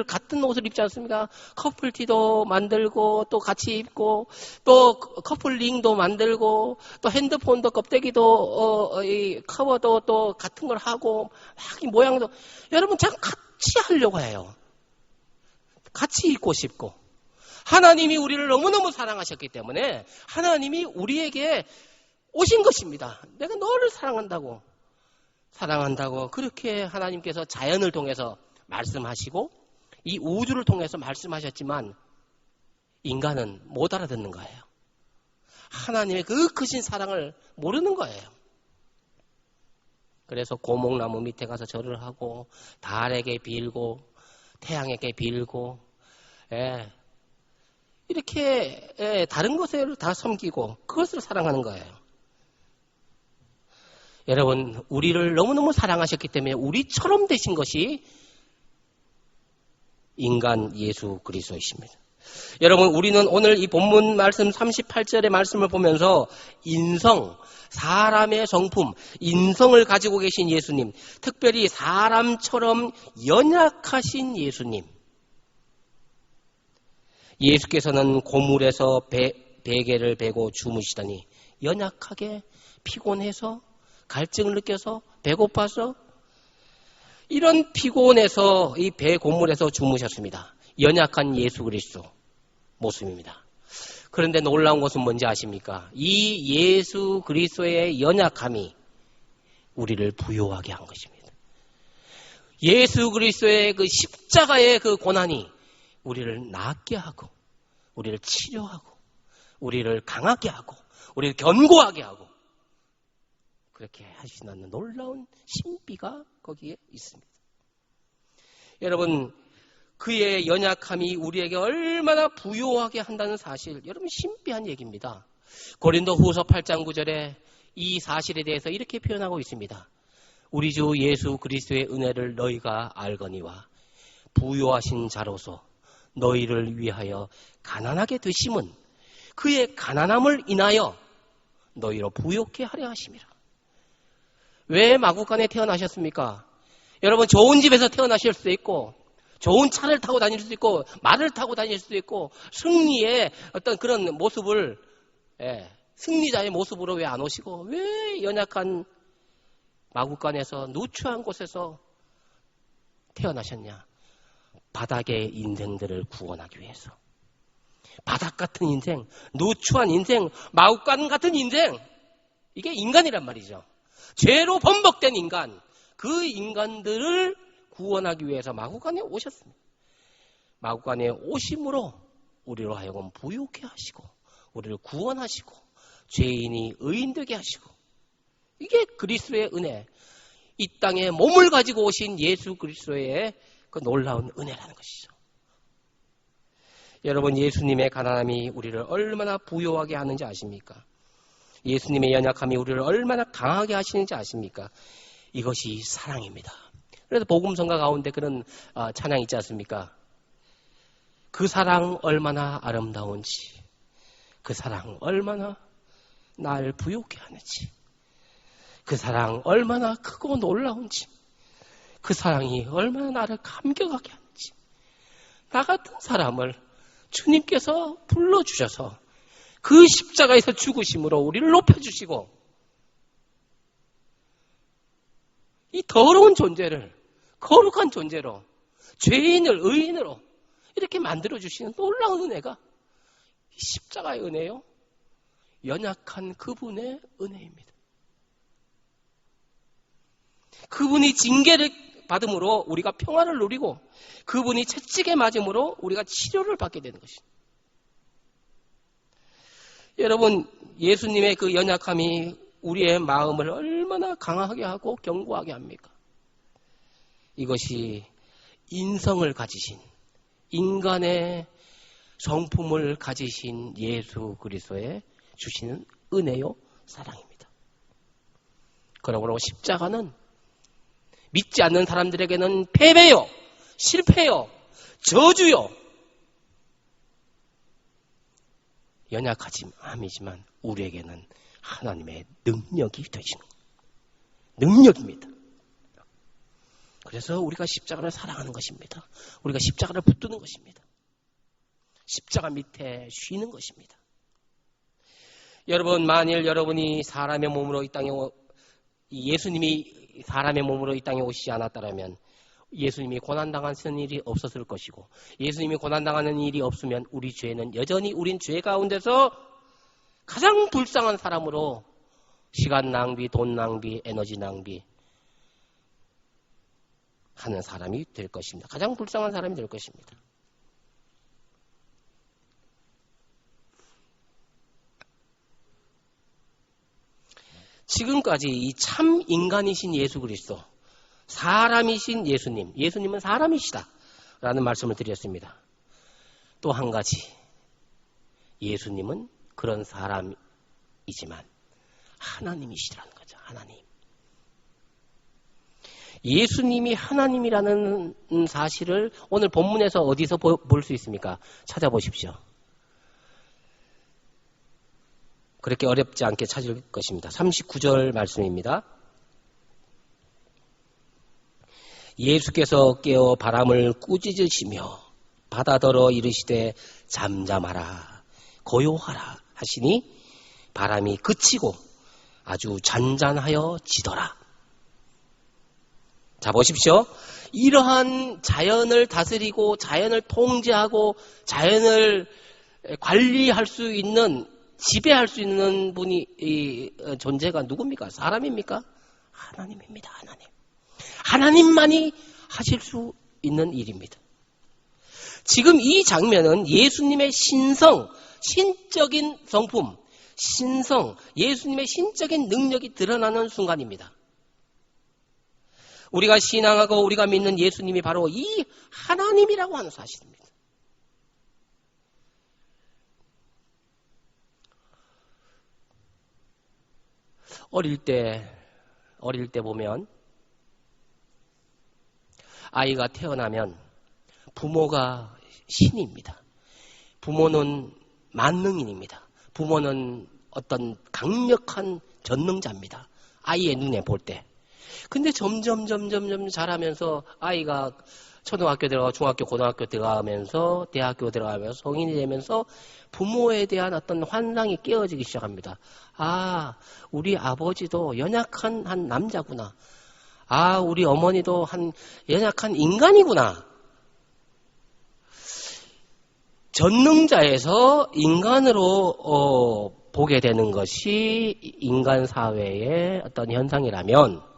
같은 옷을 입지 않습니까? 커플티도 만들고 또 같이 입고 또 커플링도 만들고 또 핸드폰도 껍데기도 이 커버도 또 같은 걸 하고 막 이 모양도 여러분 참 같이 하려고 해요. 같이 입고 싶고 하나님이 우리를 너무너무 사랑하셨기 때문에 하나님이 우리에게 오신 것입니다. 내가 너를 사랑한다고 그렇게 하나님께서 자연을 통해서 말씀하시고 이 우주를 통해서 말씀하셨지만 인간은 못 알아듣는 거예요. 하나님의 그 크신 사랑을 모르는 거예요. 그래서 고목나무 밑에 가서 절을 하고 달에게 빌고 태양에게 빌고 이렇게 다른 것을 다 섬기고 그것을 사랑하는 거예요. 여러분, 우리를 너무너무 사랑하셨기 때문에 우리처럼 되신 것이 인간 예수 그리스도이십니다. 여러분, 우리는 오늘 이 본문 말씀 38절의 말씀을 보면서 사람의 성품, 인성을 가지고 계신 예수님, 특별히 사람처럼 연약하신 예수님, 예수께서는 고물에서 베개를 베고 주무시더니 연약하게 피곤해서 갈증을 느껴서 배고파서 이런 피곤해서 이 배 고물에서 주무셨습니다. 연약한 예수 그리스도 모습입니다. 그런데 놀라운 것은 뭔지 아십니까? 이 예수 그리스도의 연약함이 우리를 부요하게 한 것입니다. 예수 그리스도의 그 십자가의 그 고난이 우리를 낫게 하고 우리를 치료하고 우리를 강하게 하고 우리를 견고하게 하고 그렇게 하시는 놀라운 신비가 거기에 있습니다. 여러분, 그의 연약함이 우리에게 얼마나 부요하게 한다는 사실, 여러분 신비한 얘기입니다. 고린도후서 8장 9절에 이 사실에 대해서 이렇게 표현하고 있습니다. 우리 주 예수 그리스도의 은혜를 너희가 알거니와 부요하신 자로서 너희를 위하여 가난하게 되심은 그의 가난함을 인하여 너희로 부요케 하려 하심이라. 왜 마구간에 태어나셨습니까? 여러분, 좋은 집에서 태어나실 수도 있고 좋은 차를 타고 다닐 수도 있고 말을 타고 다닐 수도 있고 승리의 어떤 그런 모습을 승리자의 모습으로 왜 안 오시고 왜 연약한 마구간에서 누추한 곳에서 태어나셨냐? 바닥의 인생들을 구원하기 위해서. 바닥 같은 인생, 누추한 인생, 마구간 같은 인생, 이게 인간이란 말이죠. 죄로 번복된 인간, 그 인간들을 구원하기 위해서 마구간에 오셨습니다. 마구간에 오심으로 우리로 하여금 부요케 하시고 우리를 구원하시고 죄인이 의인되게 하시고, 이게 그리스도의 은혜, 이 땅에 몸을 가지고 오신 예수 그리스도의 그 놀라운 은혜라는 것이죠. 여러분, 예수님의 가난함이 우리를 얼마나 부요하게 하는지 아십니까? 예수님의 연약함이 우리를 얼마나 강하게 하시는지 아십니까? 이것이 사랑입니다. 그래서 복음성가 가운데 그런 찬양 있지 않습니까? 그 사랑 얼마나 아름다운지, 그 사랑 얼마나 날 부요케 하는지, 그 사랑 얼마나 크고 놀라운지, 그 사랑이 얼마나 나를 감격하게 하는지, 나 같은 사람을 주님께서 불러주셔서 그 십자가에서 죽으심으로 우리를 높여주시고 이 더러운 존재를 거룩한 존재로, 죄인을 의인으로 이렇게 만들어주시는 놀라운 은혜가 십자가의 은혜요, 연약한 그분의 은혜입니다. 그분이 징계를 받음으로 우리가 평화를 누리고 그분이 채찍에 맞음으로 우리가 치료를 받게 되는 것입니다. 여러분, 예수님의 그 연약함이 우리의 마음을 얼마나 강하게 하고 견고하게 합니까? 이것이 인성을 가지신, 인간의 성품을 가지신 예수 그리스도의 주시는 은혜요, 사랑입니다. 그러므로 십자가는 믿지 않는 사람들에게는 패배요, 실패요, 저주요, 연약함이지만 우리에게는 하나님의 능력이 되시는 능력입니다. 그래서 우리가 십자가를 사랑하는 것입니다. 우리가 십자가를 붙드는 것입니다. 십자가 밑에 쉬는 것입니다. 여러분, 만일 여러분이 사람의 몸으로 이 땅에 예수님이 사람의 몸으로 이 땅에 오시지 않았다면 예수님이 고난당하는 일이 없었을 것이고, 예수님이 고난당하는 일이 없으면 우리 죄는 여전히 우린 죄 가운데서 가장 불쌍한 사람으로 시간 낭비, 돈 낭비, 에너지 낭비 하는 사람이 될 것입니다. 가장 불쌍한 사람이 될 것입니다. 지금까지 이 참 인간이신 예수 그리스도, 사람이신 예수님, 예수님은 사람이시다 라는 말씀을 드렸습니다. 또 한 가지, 예수님은 그런 사람이지만 하나님이시라는 거죠. 하나님. 예수님이 하나님이라는 사실을 오늘 본문에서 어디서 볼 수 있습니까? 찾아보십시오. 그렇게 어렵지 않게 찾을 것입니다. 39절 말씀입니다. 예수께서 깨어 바람을 꾸짖으시며 바다더러 이르시되 잠잠하라 고요하라 하시니 바람이 그치고 아주 잔잔하여 지더라. 자, 보십시오. 이러한 자연을 다스리고 자연을 통제하고 자연을 관리할 수 있는, 지배할 수 있는 분이 존재가 누굽니까? 사람입니까? 하나님입니다. 하나님. 하나님만이 하실 수 있는 일입니다. 지금 이 장면은 예수님의 신성, 신적인 성품, 신성, 예수님의 신적인 능력이 드러나는 순간입니다. 우리가 신앙하고 우리가 믿는 예수님이 바로 이 하나님이라고 하는 사실입니다. 어릴 때 보면 아이가 태어나면 부모가 신입니다. 부모는 만능인입니다. 부모는 어떤 강력한 전능자입니다. 아이의 눈에 볼 때. 근데 점점 자라면서 아이가 초등학교 들어가고 중학교, 고등학교 들어가면서 대학교 들어가면서 성인이 되면서 부모에 대한 어떤 환상이 깨어지기 시작합니다. 아, 우리 아버지도 연약한 한 남자구나. 아, 우리 어머니도 한 연약한 인간이구나. 전능자에서 인간으로 보게 되는 것이 인간 사회의 어떤 현상이라면,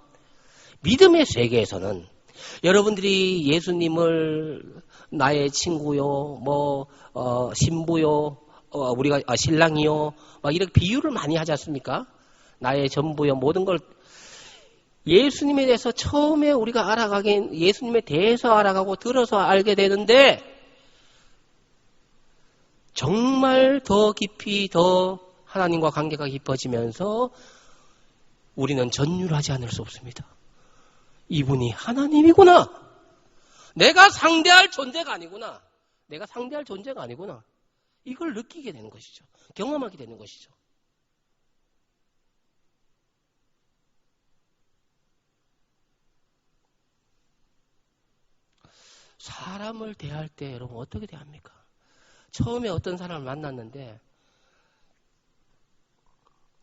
믿음의 세계에서는 여러분들이 예수님을 나의 친구요, 신부요, 우리가 신랑이요, 막 이렇게 비유를 많이 하지 않습니까? 나의 전부요, 모든 걸 예수님에 대해서 처음에 우리가 알아가긴 예수님에 대해서 알아가고 들어서 알게 되는데, 정말 더 깊이 더 하나님과 관계가 깊어지면서 우리는 전율하지 않을 수 없습니다. 이분이 하나님이구나. 내가 상대할 존재가 아니구나. 내가 상대할 존재가 아니구나. 이걸 느끼게 되는 것이죠. 경험하게 되는 것이죠. 사람을 대할 때 여러분 어떻게 대합니까? 처음에 어떤 사람을 만났는데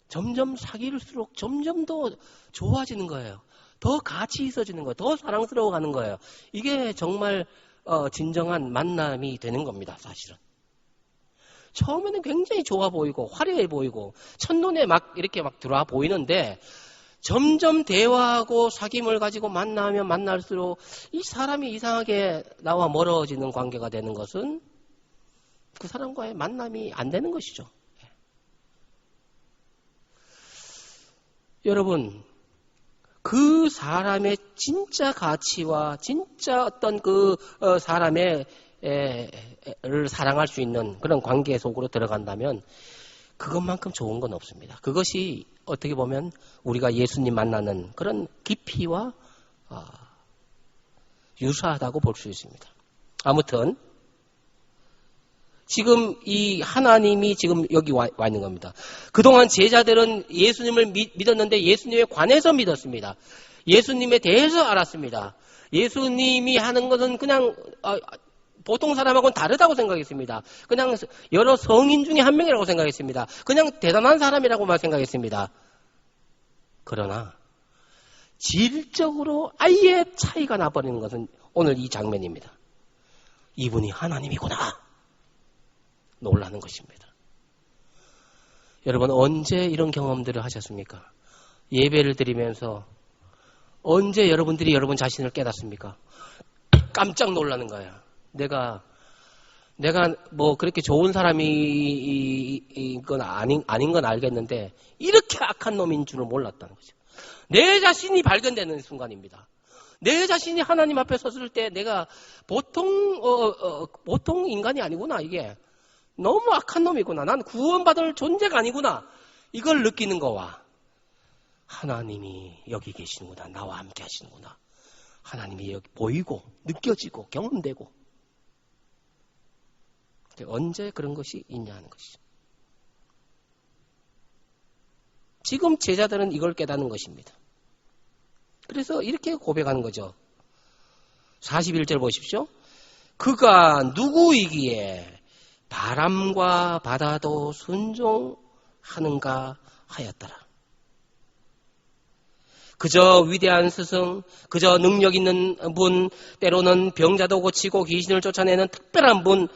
점점 사귈수록 점점 더 좋아지는 거예요. 더 가치 있어지는 거예요. 더 사랑스러워가는 거예요. 이게 정말 진정한 만남이 되는 겁니다. 사실은. 처음에는 굉장히 좋아 보이고 화려해 보이고 첫눈에 막 이렇게 막 들어와 보이는데 점점 대화하고 사귐을 가지고 만나면 만날수록 이 사람이 이상하게 나와 멀어지는 관계가 되는 것은 그 사람과의 만남이 안 되는 것이죠. 여러분, 그 사람의 진짜 가치와 진짜 어떤 그 사람의 를 사랑할 수 있는 그런 관계 속으로 들어간다면 그것만큼 좋은 건 없습니다. 그것이 어떻게 보면 우리가 예수님 만나는 그런 깊이와 유사하다고 볼 수 있습니다. 아무튼 지금 이 하나님이 지금 여기 와 있는 겁니다. 그동안 제자들은 예수님을 믿었는데 예수님에 관해서 믿었습니다. 예수님에 대해서 알았습니다. 예수님이 하는 것은 그냥 보통 사람하고는 다르다고 생각했습니다. 그냥 여러 성인 중에 한 명이라고 생각했습니다. 그냥 대단한 사람이라고만 생각했습니다. 그러나 질적으로 아예 차이가 나버리는 것은 오늘 이 장면입니다. 이분이 하나님이구나. 놀라는 것입니다. 여러분 언제 이런 경험들을 하셨습니까? 예배를 드리면서 언제 여러분들이 여러분 자신을 깨닫습니까? 깜짝 놀라는 거야. 내가 뭐 그렇게 좋은 사람이 건 아닌 건 알겠는데 이렇게 악한 놈인 줄은 몰랐다는 거죠. 내 자신이 발견되는 순간입니다. 내 자신이 하나님 앞에 섰을 때 내가 보통 인간이 아니구나. 이게 너무 악한 놈이구나. 난 구원받을 존재가 아니구나. 이걸 느끼는 거와 하나님이 여기 계시는구나. 나와 함께 하시는구나. 하나님이 여기 보이고 느껴지고 경험되고 언제 그런 것이 있냐 하는 것이죠. 지금 제자들은 이걸 깨닫는 것입니다. 그래서 이렇게 고백하는 거죠. 41절 보십시오. 그가 누구이기에 바람과 바다도 순종하는가 하였더라. 그저 위대한 스승, 그저 능력 있는 분, 때로는 병자도 고치고 귀신을 쫓아내는 특별한 분,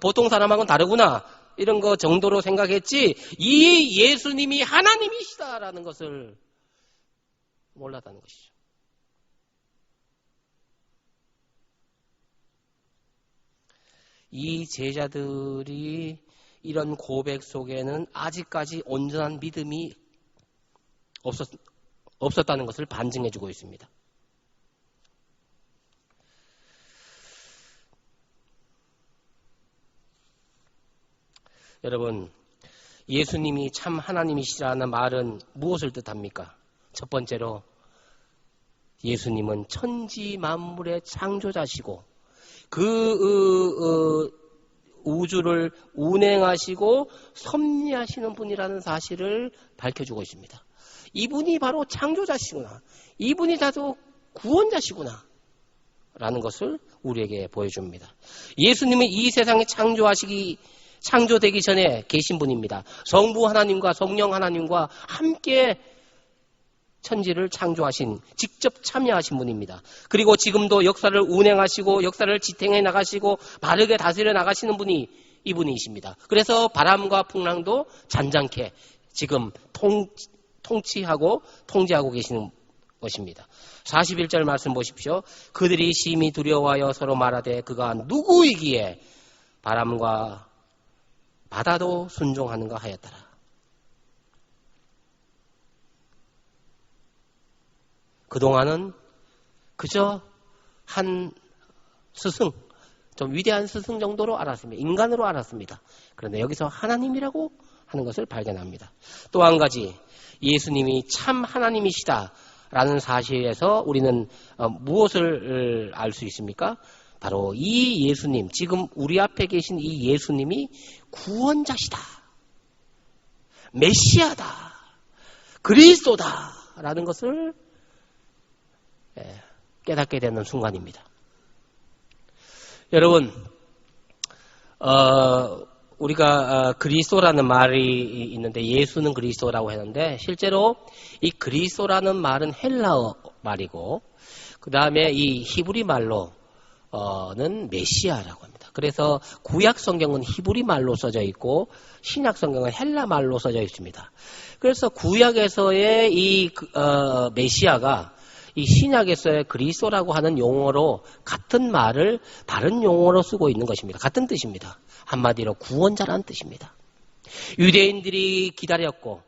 보통 사람하고는 다르구나. 이런 거 정도로 생각했지, 이 예수님이 하나님이시다라는 것을 몰랐다는 것이죠. 이 제자들이 이런 고백 속에는 아직까지 온전한 믿음이 없었다는 것을 반증해주고 있습니다. 여러분, 예수님이 참 하나님이시라는 말은 무엇을 뜻합니까? 첫 번째로 예수님은 천지 만물의 창조자시고 그 우주를 운행하시고 섭리하시는 분이라는 사실을 밝혀주고 있습니다. 이분이 바로 창조자시구나. 이분이 다도 구원자시구나. 라는 것을 우리에게 보여줍니다. 예수님은 이 세상에 창조되기 전에 계신 분입니다. 성부 하나님과 성령 하나님과 함께 천지를 창조하신, 직접 참여하신 분입니다. 그리고 지금도 역사를 운행하시고 역사를 지탱해 나가시고 바르게 다스려 나가시는 분이 이분이십니다. 그래서 바람과 풍랑도 잔잔케 지금 통치하고 통제하고 계시는 것입니다. 41절 말씀 보십시오. 그들이 심히 두려워하여 서로 말하되 그가 누구이기에 바람과 바다도 순종하는가 하였더라. 그동안은 그저 한 스승, 좀 위대한 스승 정도로 알았습니다. 인간으로 알았습니다. 그런데 여기서 하나님이라고 하는 것을 발견합니다. 또 한 가지, 예수님이 참 하나님이시다라는 사실에서 우리는 무엇을 알 수 있습니까? 바로 이 예수님, 지금 우리 앞에 계신 이 예수님이 구원자시다, 메시아다, 그리스도다라는 것을 깨닫게 되는 순간입니다. 여러분, 우리가 그리스도라는 말이 있는데 예수는 그리스도라고 했는데 실제로 이 그리스도라는 말은 헬라어 말이고 그 다음에 이 히브리 말로는 메시아라고 합니다. 그래서 구약 성경은 히브리 말로 써져 있고 신약 성경은 헬라 말로 써져 있습니다. 그래서 구약에서의 이 메시아가 이 신약에서의 그리스도라고 하는 용어로 같은 말을 다른 용어로 쓰고 있는 것입니다. 같은 뜻입니다. 한마디로 구원자라는 뜻입니다. 유대인들이 기다렸고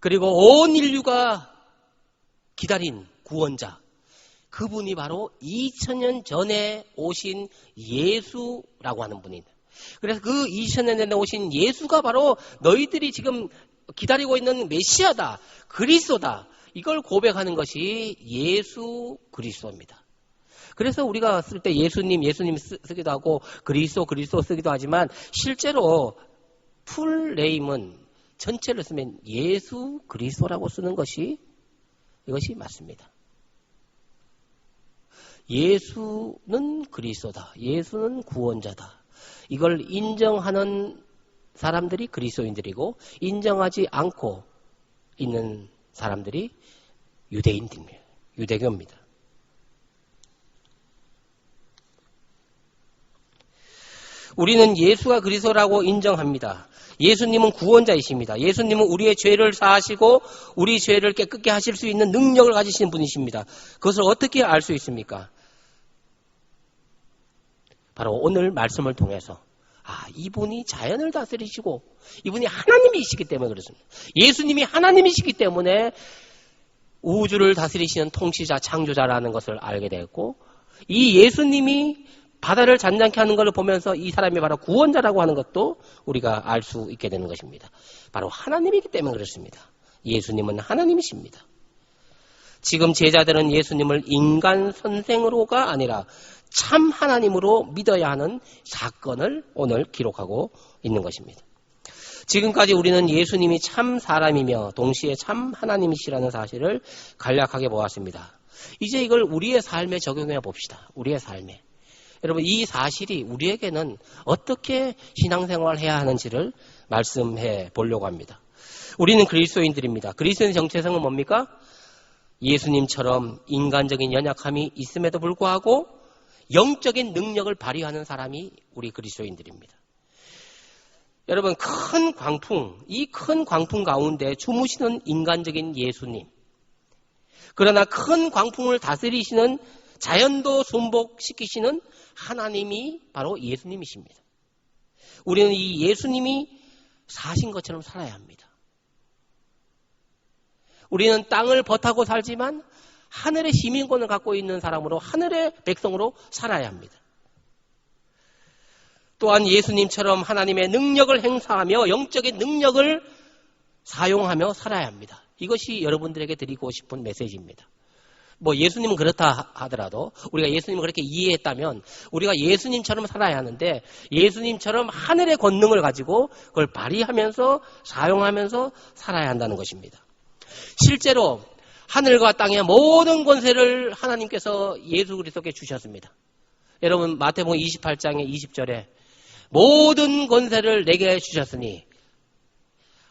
그리고 온 인류가 기다린 구원자, 그분이 바로 2000년 전에 오신 예수라고 하는 분입니다. 그래서 그 2000년 전에 오신 예수가 바로 너희들이 지금 기다리고 있는 메시아다, 그리스도다, 이걸 고백하는 것이 예수 그리스도입니다. 그래서 우리가 쓸 때 예수님 쓰기도 하고 그리스도 쓰기도 하지만 실제로 풀 네임은 전체를 쓰면 예수 그리스도라고 쓰는 것이 이것이 맞습니다. 예수는 그리스도다. 예수는 구원자다. 이걸 인정하는 사람들이 그리스도인들이고 인정하지 않고 있는 사람들이 유대인들입니다. 유대교입니다. 우리는 예수가 그리스도라고 인정합니다. 예수님은 구원자이십니다. 예수님은 우리의 죄를 사하시고 우리 죄를 깨끗게 하실 수 있는 능력을 가지신 분이십니다. 그것을 어떻게 알 수 있습니까? 바로 오늘 말씀을 통해서 이분이 자연을 다스리시고 이분이 하나님이시기 때문에 그렇습니다. 예수님이 하나님이시기 때문에 우주를 다스리시는 통치자, 창조자라는 것을 알게 되었고 이 예수님이 바다를 잔잔케 하는 것을 보면서 이 사람이 바로 구원자라고 하는 것도 우리가 알 수 있게 되는 것입니다. 바로 하나님이기 때문에 그렇습니다. 예수님은 하나님이십니다. 지금 제자들은 예수님을 인간 선생으로가 아니라 참 하나님으로 믿어야 하는 사건을 오늘 기록하고 있는 것입니다. 지금까지 우리는 예수님이 참 사람이며 동시에 참 하나님이시라는 사실을 간략하게 보았습니다. 이제 이걸 우리의 삶에 적용해 봅시다. 우리의 삶에. 여러분 이 사실이 우리에게는 어떻게 신앙생활을 해야 하는지를 말씀해 보려고 합니다. 우리는 그리스도인들입니다. 그리스도인 정체성은 뭡니까? 예수님처럼 인간적인 연약함이 있음에도 불구하고 영적인 능력을 발휘하는 사람이 우리 그리스도인들입니다. 여러분 큰 광풍, 이 큰 광풍 가운데 주무시는 인간적인 예수님. 그러나 큰 광풍을 다스리시는 자연도 순복시키시는 하나님이 바로 예수님이십니다. 우리는 이 예수님이 사신 것처럼 살아야 합니다. 우리는 땅을 버타고 살지만 하늘의 시민권을 갖고 있는 사람으로 하늘의 백성으로 살아야 합니다. 또한 예수님처럼 하나님의 능력을 행사하며 영적인 능력을 사용하며 살아야 합니다. 이것이 여러분들에게 드리고 싶은 메시지입니다. 예수님은 그렇다 하더라도 우리가 예수님을 그렇게 이해했다면 우리가 예수님처럼 살아야 하는데 예수님처럼 하늘의 권능을 가지고 그걸 발휘하면서 사용하면서 살아야 한다는 것입니다. 실제로 하늘과 땅의 모든 권세를 하나님께서 예수 그리스도께 주셨습니다. 여러분 마태복음 28장의 20절에 모든 권세를 내게 주셨으니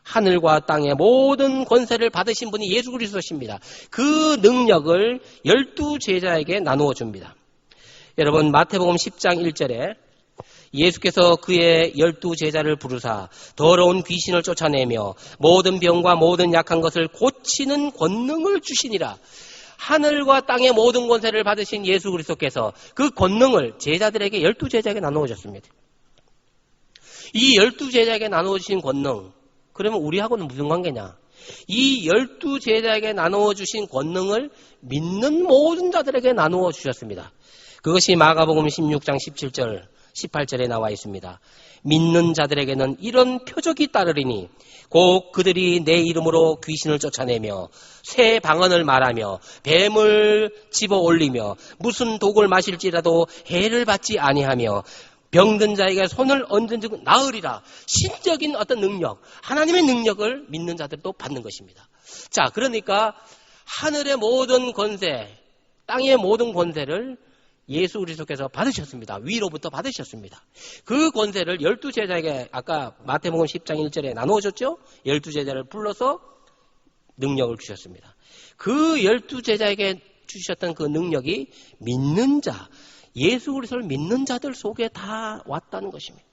하늘과 땅의 모든 권세를 받으신 분이 예수 그리스도십니다. 그 능력을 12제자에게 나누어 줍니다. 여러분 마태복음 10장 1절에 예수께서 그의 12제자를 부르사 더러운 귀신을 쫓아내며 모든 병과 모든 약한 것을 고치는 권능을 주시니라. 하늘과 땅의 모든 권세를 받으신 예수 그리스도께서 그 권능을 제자들에게 12제자에게 나누어 줬습니다. 이 12제자에게 나누어 주신 권능, 그러면 우리하고는 무슨 관계냐? 이 12제자에게 나누어 주신 권능을 믿는 모든 자들에게 나누어 주셨습니다. 그것이 마가복음 16장 17절, 18절에 나와 있습니다. 믿는 자들에게는 이런 표적이 따르리니 곧 그들이 내 이름으로 귀신을 쫓아내며 새 방언을 말하며 뱀을 집어 올리며 무슨 독을 마실지라도 해를 받지 아니하며 병든 자에게 손을 얹은 즉 나으리라. 신적인 어떤 능력, 하나님의 능력을 믿는 자들도 받는 것입니다. 자, 그러니까 하늘의 모든 권세, 땅의 모든 권세를 예수 그리스도께서 받으셨습니다. 위로부터 받으셨습니다. 그 권세를 12제자에게 아까 마태복음 10장 1절에 나누어줬죠? 12제자를 불러서 능력을 주셨습니다. 그 12제자에게 주셨던 그 능력이 믿는 자, 예수 그리스도를 믿는 자들 속에 다 왔다는 것입니다.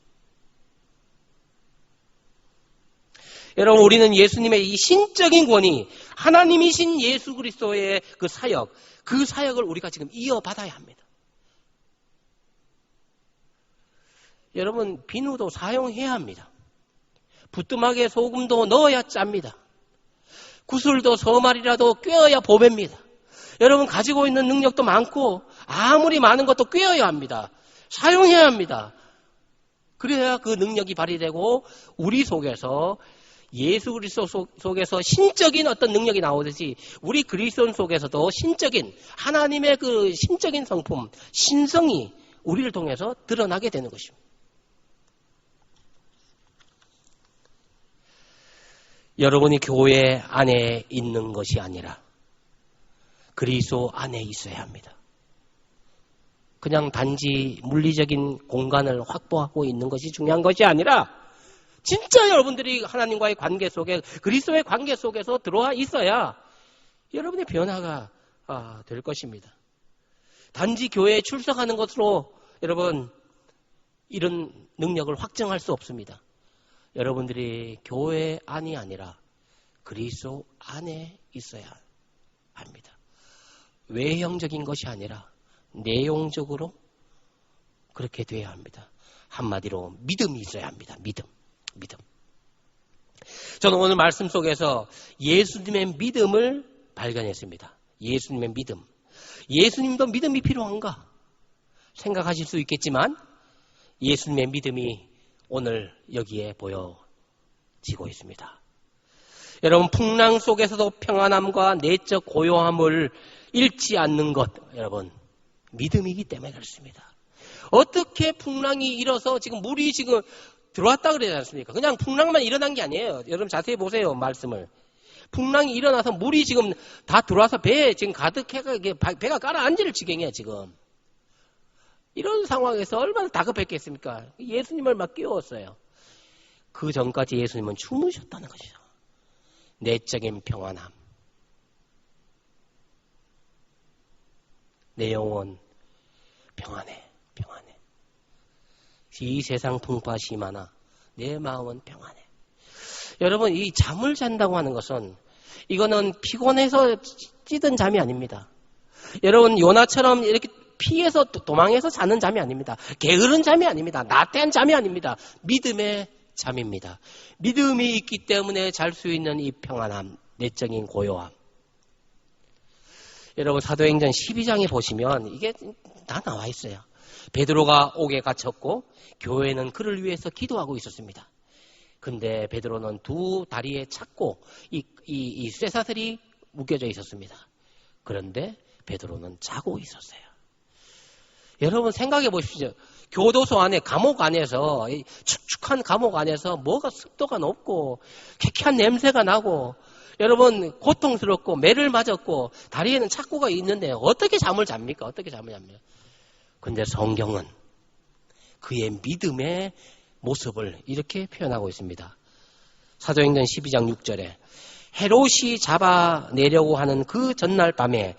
여러분 우리는 예수님의 이 신적인 권위, 하나님이신 예수 그리스도의 그 사역, 그 사역을 우리가 지금 이어받아야 합니다. 여러분 비누도 사용해야 합니다. 부뚜막에 소금도 넣어야 짭니다. 구슬도 서말이라도 꿰어야 보배입니다. 여러분 가지고 있는 능력도 많고 아무리 많은 것도 꿰어야 합니다. 사용해야 합니다. 그래야 그 능력이 발휘되고 우리 속에서 예수 그리스도 속에서 신적인 어떤 능력이 나오듯이 우리 그리스도 속에서도 신적인 하나님의 그 신적인 성품, 신성이 우리를 통해서 드러나게 되는 것입니다. 여러분이 교회 안에 있는 것이 아니라 그리스도 안에 있어야 합니다. 그냥 단지 물리적인 공간을 확보하고 있는 것이 중요한 것이 아니라 진짜 여러분들이 하나님과의 관계 속에 그리스도의 관계 속에서 들어와 있어야 여러분의 변화가 될 것입니다. 단지 교회에 출석하는 것으로 여러분 이런 능력을 확정할 수 없습니다. 여러분들이 교회 안이 아니라 그리스도 안에 있어야 합니다. 외형적인 것이 아니라 내용적으로 그렇게 돼야 합니다. 한마디로 믿음이 있어야 합니다. 믿음. 저는 오늘 말씀 속에서 예수님의 믿음을 발견했습니다. 예수님의 믿음. 예수님도 믿음이 필요한가? 생각하실 수 있겠지만 예수님의 믿음이 오늘 여기에 보여지고 있습니다. 여러분, 풍랑 속에서도 평안함과 내적 고요함을 잃지 않는 것, 여러분, 믿음이기 때문에 그렇습니다. 어떻게 풍랑이 일어서 지금 물이 지금 들어왔다 그러지 않습니까? 그냥 풍랑만 일어난 게 아니에요. 여러분 자세히 보세요, 말씀을. 풍랑이 일어나서 물이 지금 다 들어와서 배에 지금 가득해가 배가 가라앉을 지경이에요, 지금. 이런 상황에서 얼마나 다급했겠습니까? 예수님을 막 깨웠어요. 그 전까지 예수님은 주무셨다는 것이죠. 내적인 평안함. 내 영혼 평안해. 이 세상 풍파 심하나 내 마음은 평안해. 여러분, 이 잠을 잔다고 하는 것은 이거는 피곤해서 찌든 잠이 아닙니다. 여러분, 요나처럼 이렇게 피해서 도망해서 자는 잠이 아닙니다. 게으른 잠이 아닙니다. 나태한 잠이 아닙니다. 믿음의 잠입니다. 믿음이 있기 때문에 잘 수 있는 이 평안함, 내적인 고요함. 여러분, 사도행전 12장에 보시면 이게 다 나와 있어요. 베드로가 옥에 갇혔고 교회는 그를 위해서 기도하고 있었습니다. 근데 베드로는 두 다리에 찾고 이 쇠사슬이 묶여져 있었습니다. 그런데 베드로는 자고 있었어요. 여러분 생각해 보십시오. 교도소 안에, 감옥 안에서, 축축한 감옥 안에서 뭐가 습도가 높고 쾌쾌한 냄새가 나고 여러분 고통스럽고 매를 맞았고 다리에는 착고가 있는데 어떻게 잠을 잡니까? 어떻게 잠을 잡니까? 근데 성경은 그의 믿음의 모습을 이렇게 표현하고 있습니다. 사도행전 12장 6절에 헤롯이 잡아내려고 하는 그 전날 밤에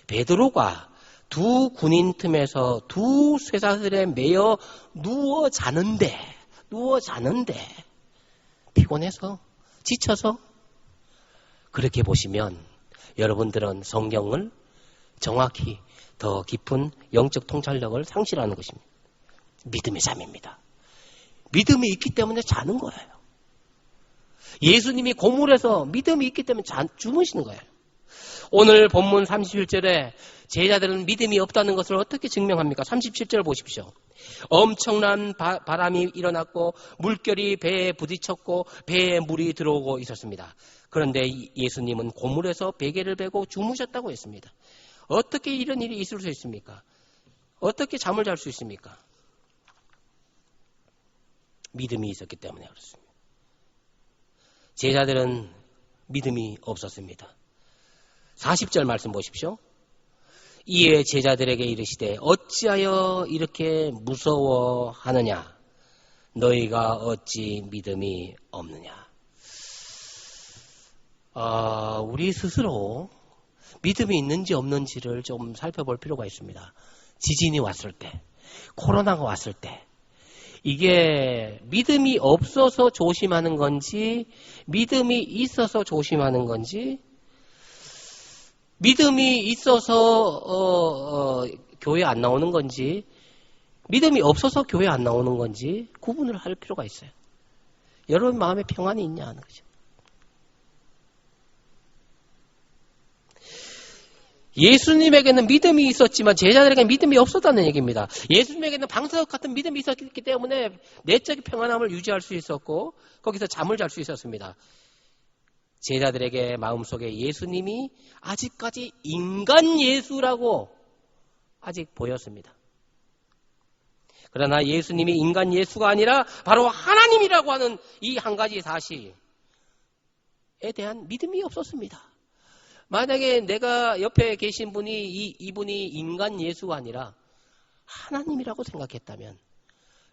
베드로가 두 군인 틈에서 두 쇠사슬에 매여 누워 자는데 피곤해서 지쳐서 그렇게 보시면 여러분들은 성경을 정확히 더 깊은 영적 통찰력을 상실하는 것입니다. 믿음의 잠입니다. 믿음이 있기 때문에 자는 거예요. 예수님이 고물에서 믿음이 있기 때문에 주무시는 거예요. 오늘 본문 31절에 제자들은 믿음이 없다는 것을 어떻게 증명합니까? 37절 보십시오. 엄청난 바람이 일어났고 물결이 배에 부딪혔고 배에 물이 들어오고 있었습니다. 그런데 예수님은 고물에서 베개를 베고 주무셨다고 했습니다. 어떻게 이런 일이 있을 수 있습니까? 어떻게 잠을 잘 수 있습니까? 믿음이 있었기 때문에 그렇습니다. 제자들은 믿음이 없었습니다. 40절 말씀 보십시오. 이에 제자들에게 이르시되 어찌하여 이렇게 무서워하느냐? 너희가 어찌 믿음이 없느냐? 우리 스스로 믿음이 있는지 없는지를 좀 살펴볼 필요가 있습니다. 지진이 왔을 때, 코로나가 왔을 때 이게 믿음이 없어서 조심하는 건지 믿음이 있어서 조심하는 건지 믿음이 있어서 교회 안 나오는 건지 믿음이 없어서 교회 안 나오는 건지 구분을 할 필요가 있어요. 여러분 마음에 평안이 있냐 하는 거죠. 예수님에게는 믿음이 있었지만 제자들에게는 믿음이 없었다는 얘기입니다. 예수님에게는 방석 같은 믿음이 있었기 때문에 내적 평안함을 유지할 수 있었고 거기서 잠을 잘 수 있었습니다. 제자들에게 마음속에 예수님이 아직까지 인간 예수라고 아직 보였습니다. 그러나 예수님이 인간 예수가 아니라 바로 하나님이라고 하는 이 한 가지 사실에 대한 믿음이 없었습니다. 만약에 내가 옆에 계신 분이 이분이 인간 예수가 아니라 하나님이라고 생각했다면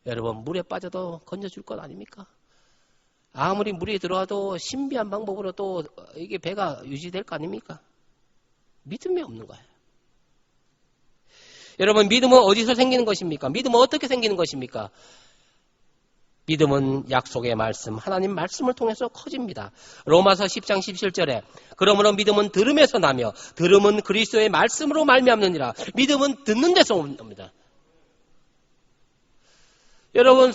여러분 물에 빠져도 건져줄 것 아닙니까? 아무리 물이 들어와도 신비한 방법으로 또 이게 배가 유지될 거 아닙니까? 믿음이 없는 거예요. 여러분 믿음은 어디서 생기는 것입니까? 믿음은 어떻게 생기는 것입니까? 믿음은 약속의 말씀, 하나님 말씀을 통해서 커집니다. 로마서 10장 17절에 그러므로 믿음은 들음에서 나며 들음은 그리스도의 말씀으로 말미암느니라. 믿음은 듣는 데서 옵니다. 여러분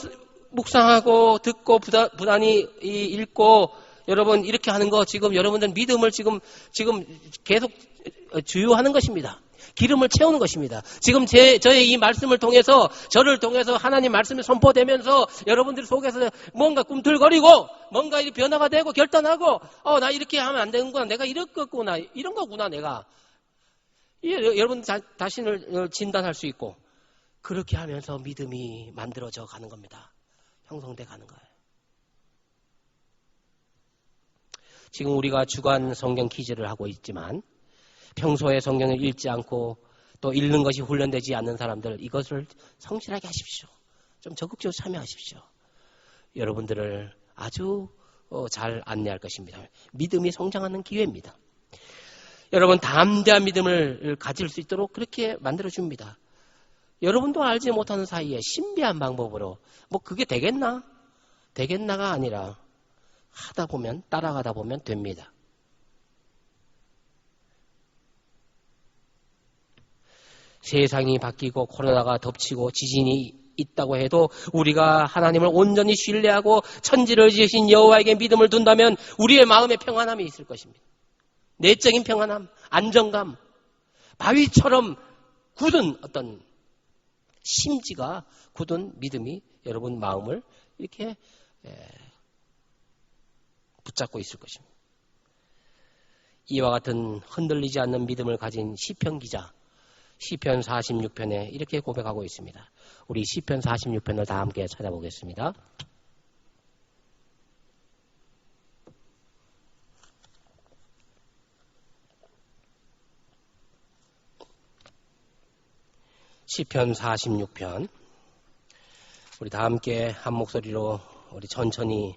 묵상하고 듣고 부단히 읽고 여러분 이렇게 하는 거 지금 여러분들 믿음을 지금 계속 주유하는 것입니다. 기름을 채우는 것입니다. 지금 저의 이 말씀을 통해서 저를 통해서 하나님 말씀이 선포되면서 여러분들 속에서 뭔가 꿈틀거리고 뭔가 이렇게 변화가 되고 결단하고 나 이렇게 하면 안 되는구나. 내가 이렇겠구나. 이런 거구나 내가. 여러분 자신을 진단할 수 있고 그렇게 하면서 믿음이 만들어져 가는 겁니다. 형성돼 가는 거예요. 지금 우리가 주간 성경 퀴즈를 하고 있지만 평소에 성경을 읽지 않고 또 읽는 것이 훈련되지 않는 사람들 이것을 성실하게 하십시오. 좀 적극적으로 참여하십시오. 여러분들을 아주 잘 안내할 것입니다. 믿음이 성장하는 기회입니다. 여러분 담대한 믿음을 가질 수 있도록 그렇게 만들어줍니다. 여러분도 알지 못하는 사이에 신비한 방법으로 그게 되겠나? 되겠나가 아니라 하다 보면 따라가다 보면 됩니다. 세상이 바뀌고 코로나가 덮치고 지진이 있다고 해도 우리가 하나님을 온전히 신뢰하고 천지를 지으신 여호와에게 믿음을 둔다면 우리의 마음에 평안함이 있을 것입니다. 내적인 평안함, 안정감, 바위처럼 굳은 어떤 심지가 굳은 믿음이 여러분 마음을 이렇게 붙잡고 있을 것입니다. 이와 같은 흔들리지 않는 믿음을 가진 시편 기자 시편 46편에 이렇게 고백하고 있습니다. 우리 시편 46편을 다 함께 찾아보겠습니다. 시편 46편 우리 다 함께 한 목소리로 우리 천천히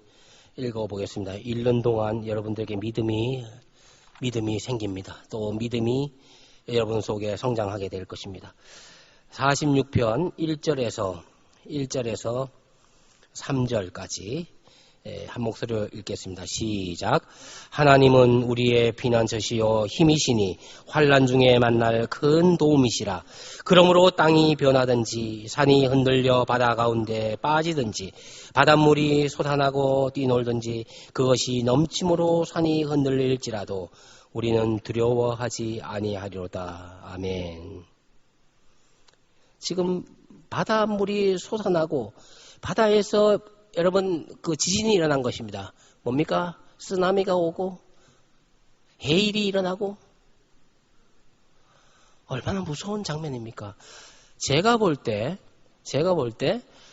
읽어보겠습니다. 읽는 동안 여러분들에게 믿음이 생깁니다. 또 믿음이 여러분 속에 성장하게 될 것입니다. 46편 1절에서 3절까지 한 목소리로 읽겠습니다. 시작. 하나님은 우리의 피난처시요 힘이시니 환난 중에 만날 큰 도움이시라. 그러므로 땅이 변하든지 산이 흔들려 바다 가운데 빠지든지 바닷물이 솟아나고 뛰놀든지 그것이 넘침으로 산이 흔들릴지라도 우리는 두려워하지 아니하리로다. 아멘. 지금 바닷물이 솟아나고 바다에서 여러분 그 지진이 일어난 것입니다. 뭡니까? 쓰나미가 오고 해일이 일어나고 얼마나 무서운 장면입니까? 제가 볼 때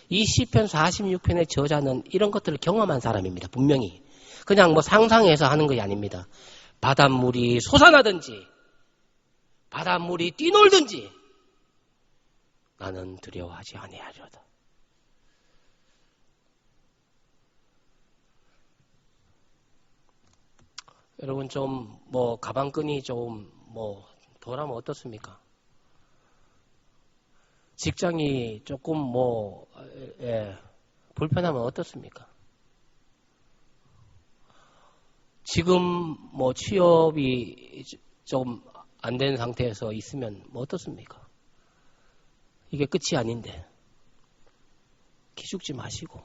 이 시편 46편의 저자는 이런 것들을 경험한 사람입니다. 분명히. 그냥 상상해서 하는 것이 아닙니다. 바닷물이 솟아나든지 바닷물이 뛰놀든지 나는 두려워하지 아니하리로다. 여러분 좀 가방끈이 좀 덜하면 어떻습니까? 직장이 조금 불편하면 어떻습니까? 지금 취업이 좀 안 된 상태에서 있으면 어떻습니까? 이게 끝이 아닌데 기죽지 마시고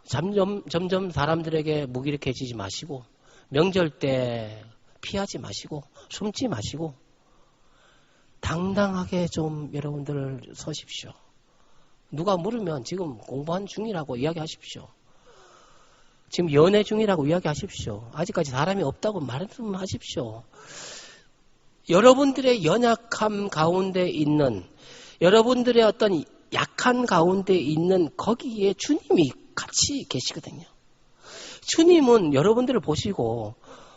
점점 사람들에게 무기력해지지 마시고 명절 때 피하지 마시고 숨지 마시고 당당하게 좀 여러분들 서십시오. 누가 물으면 지금 공부하는 중이라고 이야기하십시오. 지금 연애 중이라고 이야기하십시오. 아직까지 사람이 없다고 말씀하십시오. 여러분들의 연약함 가운데 있는 여러분들의 어떤 약한 가운데 있는 거기에 주님이 같이 계시거든요. 주님은 여러분들을 보시고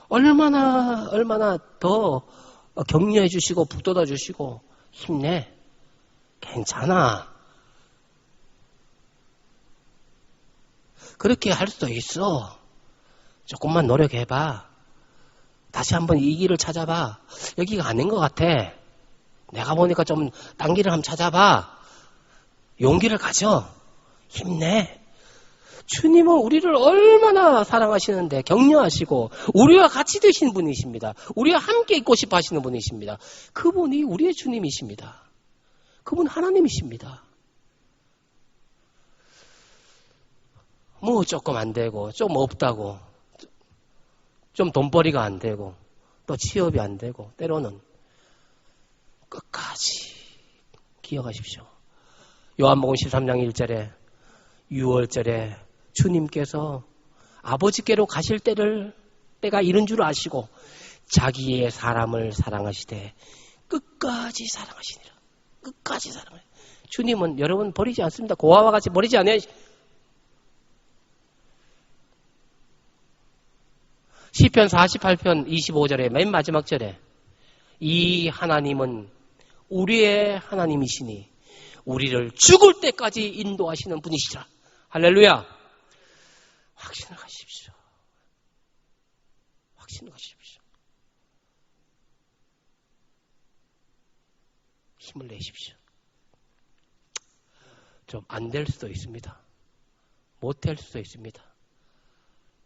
얼마나 더 격려해 주시고 북돋아 주시고 힘내. 괜찮아. 그렇게 할 수도 있어. 조금만 노력해봐. 다시 한번 이 길을 찾아봐. 여기가 아닌 것 같아. 내가 보니까 좀 딴 길을 한번 찾아봐. 용기를 가져. 힘내. 주님은 우리를 얼마나 사랑하시는데 격려하시고 우리와 같이 되신 분이십니다. 우리와 함께 있고 싶어 하시는 분이십니다. 그분이 우리의 주님이십니다. 그분 하나님이십니다. 뭐 조금 안 되고 좀 없다고 좀 돈벌이가 안 되고 또 취업이 안 되고 때로는 끝까지 기억하십시오. 요한복음 13장 1절에 6월절에 주님께서 아버지께로 가실 때가 이른 줄 아시고 자기의 사람을 사랑하시되 끝까지 사랑하시니라. 끝까지 사랑하시니라. 주님은 여러분 버리지 않습니다. 고아와 같이 버리지 않아요. 시편 48편 25절에 맨 마지막 절에 이 하나님은 우리의 하나님이시니 우리를 죽을 때까지 인도하시는 분이시라. 할렐루야. 확신을 가십시오. 확신을 가십시오. 힘을 내십시오. 좀 안 될 수도 있습니다. 못 될 수도 있습니다.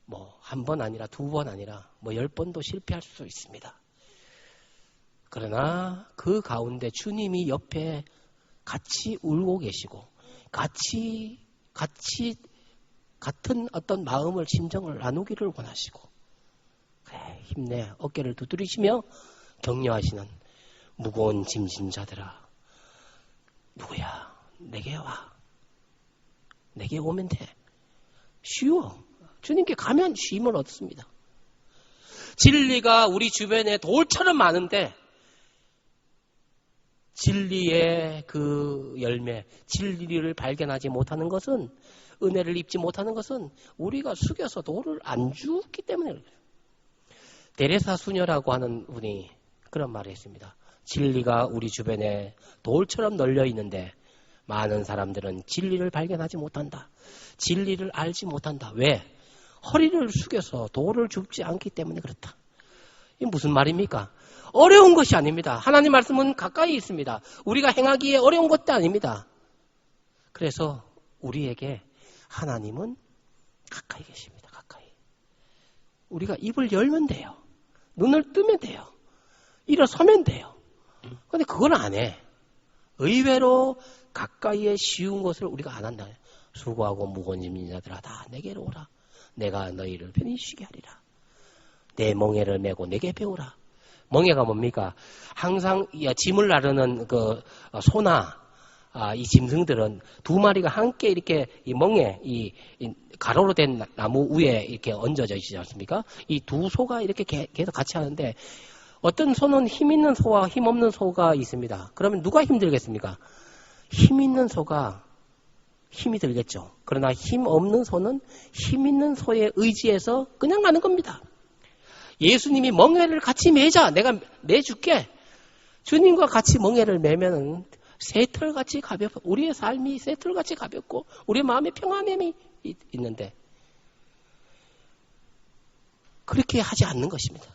뭐 한 번 아니라 두 번 아니라 뭐 10번도 실패할 수도 있습니다. 그러나 그 가운데 주님이 옆에 같이 울고 계시고 같이 같은 어떤 마음을 심정을 나누기를 원하시고 그래 힘내 어깨를 두드리시며 격려하시는 무거운 짐진 자들아 누구야 내게 와 내게 오면 돼 쉬워 주님께 가면 쉼을 얻습니다. 진리가 우리 주변에 돌처럼 많은데 진리의 그 열매, 진리를 발견하지 못하는 것은 은혜를 입지 못하는 것은 우리가 숙여서 돌을 안 주기 때문에 그래요. 데레사 수녀라고 하는 분이 그런 말을 했습니다. 진리가 우리 주변에 돌처럼 널려 있는데 많은 사람들은 진리를 발견하지 못한다. 진리를 알지 못한다. 왜? 허리를 숙여서 돌을 줍지 않기 때문에 그렇다. 이게 무슨 말입니까? 어려운 것이 아닙니다. 하나님 말씀은 가까이 있습니다. 우리가 행하기에 어려운 것도 아닙니다. 그래서 우리에게 하나님은 가까이 계십니다. 가까이. 우리가 입을 열면 돼요. 눈을 뜨면 돼요. 일어서면 돼요. 그런데 그걸 안 해. 의외로 가까이에 쉬운 것을 우리가 안 한다. 수고하고 무거운 짐진 자들아 다 내게로 오라. 내가 너희를 편히 쉬게 하리라. 내 멍에를 메고 내게 배우라. 멍에가 뭡니까? 항상 짐을 나르는 그 소나 이 짐승들은 두 마리가 함께 이렇게 이 멍에 이 가로로 된 나무 위에 이렇게 얹어져 있지 않습니까? 이 두 소가 이렇게 계속 같이 하는데 어떤 소는 힘 있는 소와 힘 없는 소가 있습니다. 그러면 누가 힘들겠습니까? 힘 있는 소가 힘이 들겠죠. 그러나 힘 없는 소는 힘 있는 소의 의지에서 그냥 가는 겁니다. 예수님이 멍에를 같이 매자. 내가 내줄게. 주님과 같이 멍에를 매면은 새털같이 가볍고 우리의 삶이 새털같이 가볍고 우리의 마음에 평안함이 있는데 그렇게 하지 않는 것입니다.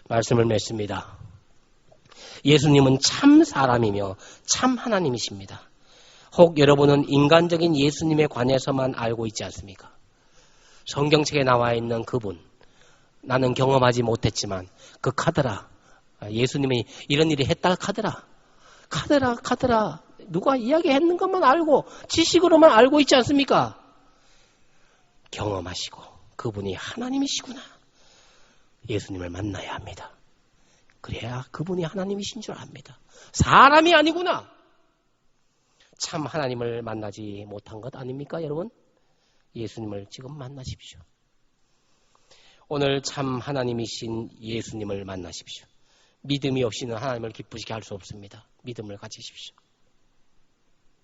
말씀을 맺습니다. 예수님은 참 사람이며 참 하나님이십니다. 혹 여러분은 인간적인 예수님에 관해서만 알고 있지 않습니까? 성경책에 나와 있는 그분, 나는 경험하지 못했지만 그 카더라, 예수님이 이런 일이 했다 카더라, 카더라, 누가 이야기했는 것만 알고 지식으로만 알고 있지 않습니까? 경험하시고 그분이 하나님이시구나. 예수님을 만나야 합니다. 그래야 그분이 하나님이신 줄 압니다. 사람이 아니구나. 참 하나님을 만나지 못한 것 아닙니까, 여러분? 예수님을 지금 만나십시오. 오늘 참 하나님이신 예수님을 만나십시오. 믿음이 없이는 하나님을 기쁘시게 할 수 없습니다. 믿음을 가지십시오.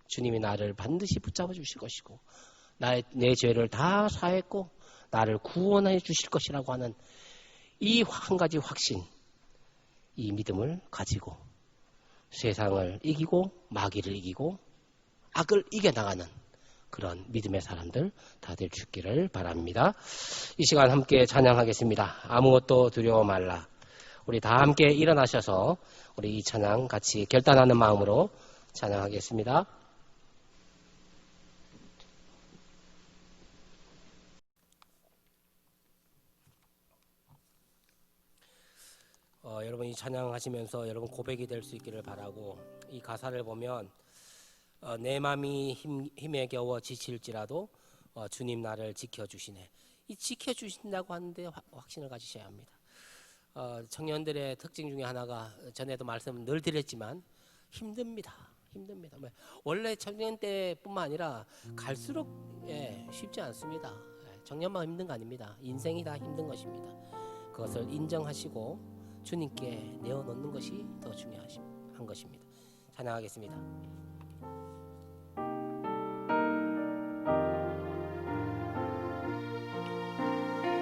주님이 나를 반드시 붙잡아 주실 것이고 내 죄를 다 사했고 나를 구원해 주실 것이라고 하는 이 한 가지 확신, 이 믿음을 가지고 세상을 이기고 마귀를 이기고 악을 이겨나가는 그런 믿음의 사람들 다들 죽기를 바랍니다. 이 시간 함께 찬양하겠습니다. 아무것도 두려워 말라. 우리 다 함께 일어나셔서 우리 이 찬양 같이 결단하는 마음으로 찬양하겠습니다. 여러분 이 찬양하시면서 여러분 고백이 될 수 있기를 바라고, 이 가사를 보면 내 맘이 힘에 겨워 지칠지라도 주님 나를 지켜주시네. 이 지켜주신다고 하는데 확신을 가지셔야 합니다. 청년들의 특징 중에 하나가 전에도 말씀 늘 드렸지만 힘듭니다. 원래 청년 때뿐만 아니라 갈수록 쉽지 않습니다. 청년만 힘든 거 아닙니다. 인생이 다 힘든 것입니다. 그것을 인정하시고 주님께 내어놓는 것이 더 중요한 것입니다. 찬양하겠습니다.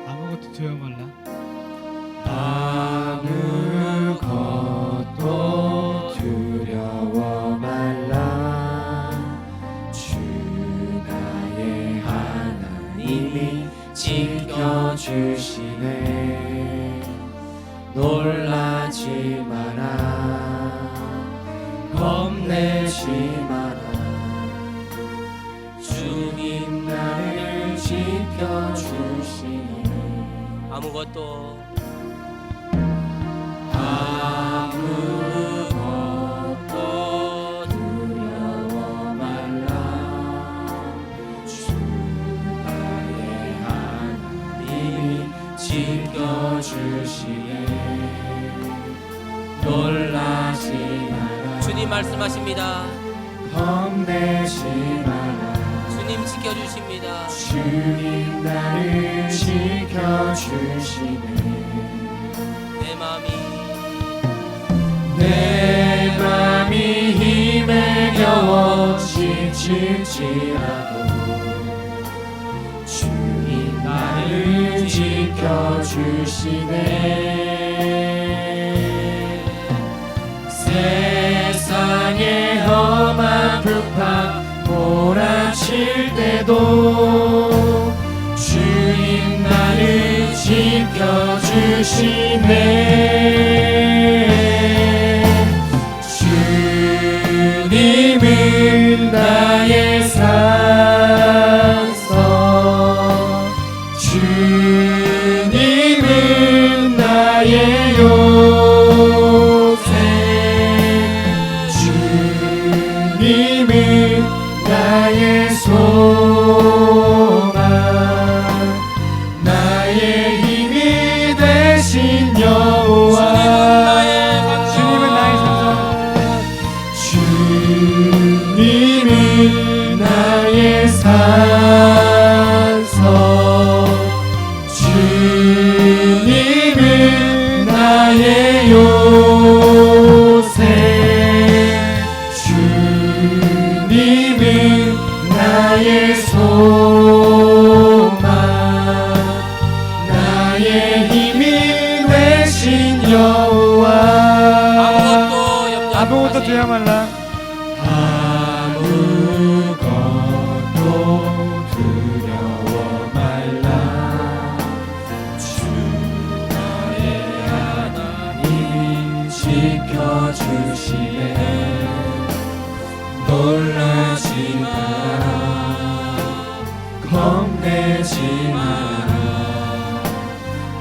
아무것도 두려워 말라. 아무것도 두려워 말라. 주 나의 하나님이 지켜주시네. 놀라지 마라. 겁내지 마라. 주님 나를 지켜주시네. 아무것도 두려워 말라. 주 나의 하나님이 지켜주시네. 놀라지 마라. 주님 말씀하십니다. 겁내지 마라. 주님 지켜주십니다. 주님 나를 지켜주시네. 내 맘이 힘에 겨워 지칠지라도 주님 나를 지켜주시네. 세상의 험한 풍파 몰아칠 때도 주님 나를 지켜주시네. 주님은 나의 산성, 주님은 나의 요새, 주님은 나의 소망, 나의 힘이 되신 여호와. 주님은 나의 주님은 나의 산성, 주님은 나의 요새, 주님은 나의 소망, 나의 힘이 되신 여호와. 아무것도 두려워 말라. 아무것도 두려워 말라. 주 나의 하나님이 지켜주시네. 놀라지 마라. 겁내지 마라.